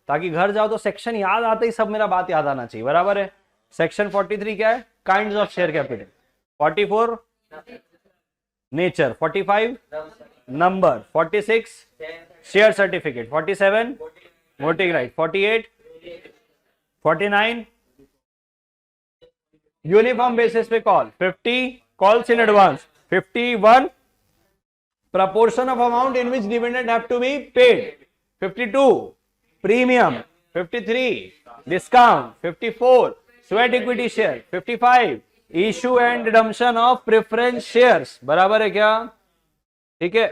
ताकि घर जाओ तो सेक्शन याद आते ही सब मेरा बात याद आना चाहिए। बराबर है। सेक्शन 43 क्या है, kinds of share capital. 44 nature, 45 number, 46 share certificate, 47 voting right, 48 49 uniform basis पे call, 50 calls in advance, 51 proportion of amount in which dividend have to be paid, 52 premium, 53 discount, 54 sweat equity share, 55 issue and redemption of preference shares। बराबर है क्या, ठीक है।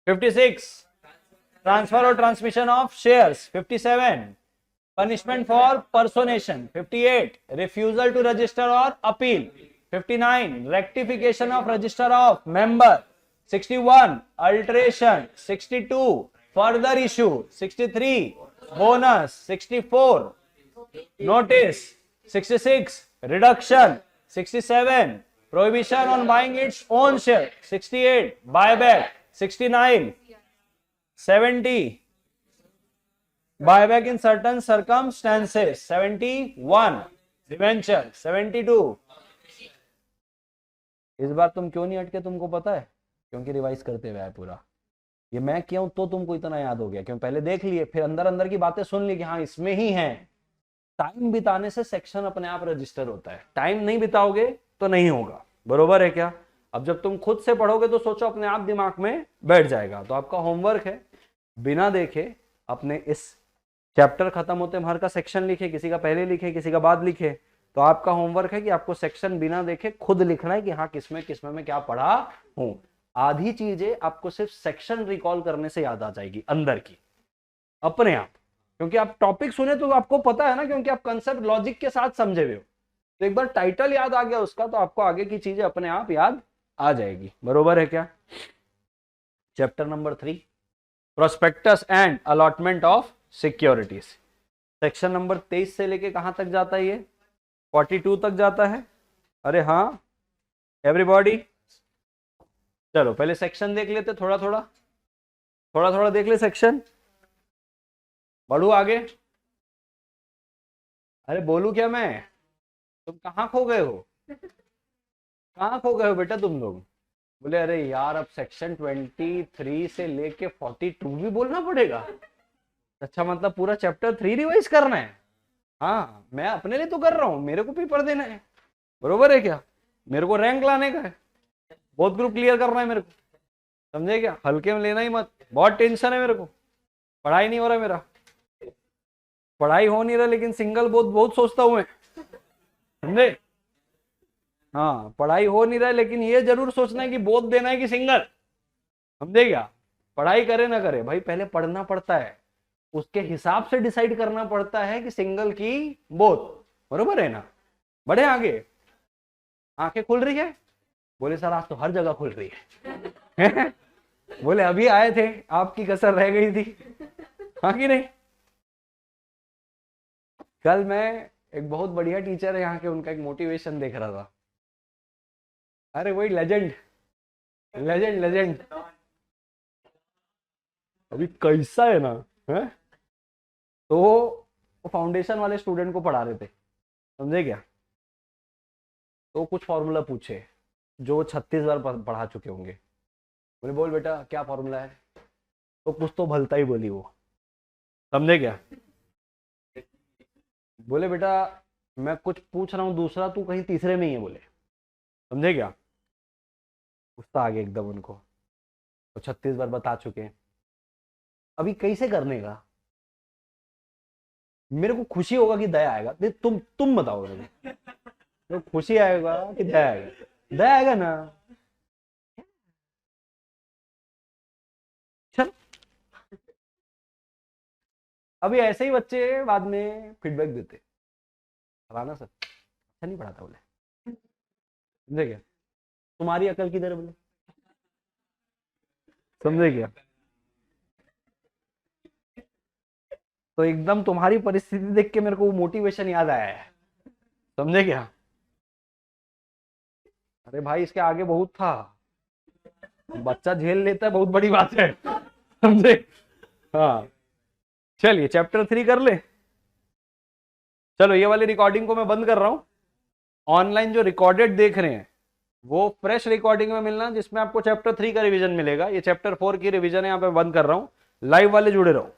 56 transfer और transmission of shares, 57 punishment for personation, 58 refusal to register or appeal, 59 rectification of register of member, 61 alteration, 62 further issue, 63 bonus, 64 notice, 66 reduction, 67 prohibition on buying its own share, 68 buyback, 69 70 buyback in certain circumstances, 71 debenture, 72। इस बार तुम क्यों नहीं अटके तुमको पता है, क्योंकि revise करते हुए आए पूरा। ये मैं क्यों तो तुमको इतना याद हो गया, क्यों पहले देख लिए फिर अंदर अंदर की बातें सुन ली कि हाँ इसमें ही है। टाइम बिताने से सेक्शन अपने आप रजिस्टर होता है, टाइम नहीं बिताओगे तो नहीं होगा। बरोबर है क्या। अब जब तुम खुद से पढ़ोगे तो सोचो अपने आप दिमाग में बैठ जाएगा। तो आपका होमवर्क है बिना देखे अपने इस चैप्टर खत्म होते हर का सेक्शन लिखे, किसी का पहले लिखे किसी का बाद लिखे। तो आपका होमवर्क है कि आपको सेक्शन बिना देखे खुद लिखना है कि हाँ किसमें किसमें मैं क्या पढ़ा हूं। आधी चीजें आपको सिर्फ सेक्शन रिकॉल करने से याद आ जाएगी अंदर की अपने आप, क्योंकि आप टॉपिक सुने तो आपको पता है ना, क्योंकि आप कंसेप्ट लॉजिक के साथ समझे हुए हो। तो एक बार टाइटल याद आ गया उसका तो आपको आगे की चीजें अपने आप याद आ जाएगी। बरोबर है क्या। Chapter number 3 prospectus and allotment of securities, section number 23 से लेके कहां तक जाता है ये, 42 तक जाता है। अरे हाँ एवरीबॉडी, चलो पहले सेक्शन देख लेते, थोड़ा थोड़ा देख ले सेक्शन, बढ़ू आगे। अरे बोलू क्या मैं? तुम कहाँ खो गए हो? कहाँ खो गए हो बेटा तुम लोग? बोले अरे यार अब सेक्शन 23 से लेके 42 भी बोलना पड़ेगा। अच्छा मतलब पूरा चैप्टर 3 रिवाइज करना है? हाँ मैं अपने लिए तो कर रहा हूँ, मेरे को पेपर देना है, बरोबर है क्या? मेरे को रैंक लाने का है, बहुत ग्रुप क्लियर करना है मेरे को, समझे क्या? हल्के में लेना ही मत, बहुत टेंशन है मेरे को, पढ़ाई नहीं हो रहा मेरा, पढ़ाई हो नहीं रहा लेकिन सिंगल बहुत बहुत सोचता हूँ मैं, समझे? हाँ पढ़ाई हो नहीं रहा है लेकिन ये जरूर सोचना है कि बोध देना है कि सिंगल, समझे क्या? पढ़ाई करे ना करे भाई पहले पढ़ना पड़ता है, उसके हिसाब से डिसाइड करना पड़ता है कि सिंगल की बोध, बरोबर है ना? बढ़े आगे। आंखें खुल रही है? बोले सर आज तो हर जगह खुल रही है। बोले अभी आए थे आपकी कसर रह गई थी, हाँ कि नहीं? कल मैं एक बहुत बढ़िया टीचर है यहाँ के, उनका एक मोटिवेशन देख रहा था। अरे वही लेजेंड, लेजेंड लेजेंड। अभी कैसा है ना, है? तो वो फाउंडेशन वाले स्टूडेंट को पढ़ा रहे थे, समझे क्या? तो कुछ फॉर्मूला पूछे जो 36 बार पढ़ा चुके होंगे। बोले बोल बेटा क्या फॉर्मूला है? तो कुछ तो भलता ही बोली वो, समझे क्या? बोले बेटा मैं कुछ पूछ रहा हूँ दूसरा, तू कहीं तीसरे में ही है, बोले, समझे क्या? गुस्सा आ गया एकदम उनको, तो 36 बार बता चुके हैं, अभी कैसे करने का? मेरे को खुशी होगा कि दया आएगा? तुम बताओ मेरे को, तो खुशी आएगा कि दया आएगा? दया आएगा ना। चल अभी ऐसे ही बच्चे बाद में फीडबैक देते, फलाना सर अच्छा नहीं पढ़ाता, बोले, समझे क्या? तुम्हारी अकल किधर है, बोले, समझे क्या? तो एकदम तुम्हारी परिस्थिति देख के मेरे को वो मोटिवेशन याद आया है, समझे क्या? अरे भाई इसके आगे बहुत था, बच्चा झेल लेता है बहुत बड़ी बात है, समझे? हाँ चलिए चैप्टर 3 कर ले। चलो ये वाली रिकॉर्डिंग को मैं बंद कर रहा हूं, ऑनलाइन जो रिकॉर्डेड देख रहे हैं वो फ्रेश रिकॉर्डिंग में मिलना, जिसमें आपको चैप्टर 3 का रिवीजन मिलेगा। ये चैप्टर 4 की रिवीजन है, यहाँ पे बंद कर रहा हूं, लाइव वाले जुड़े रहो।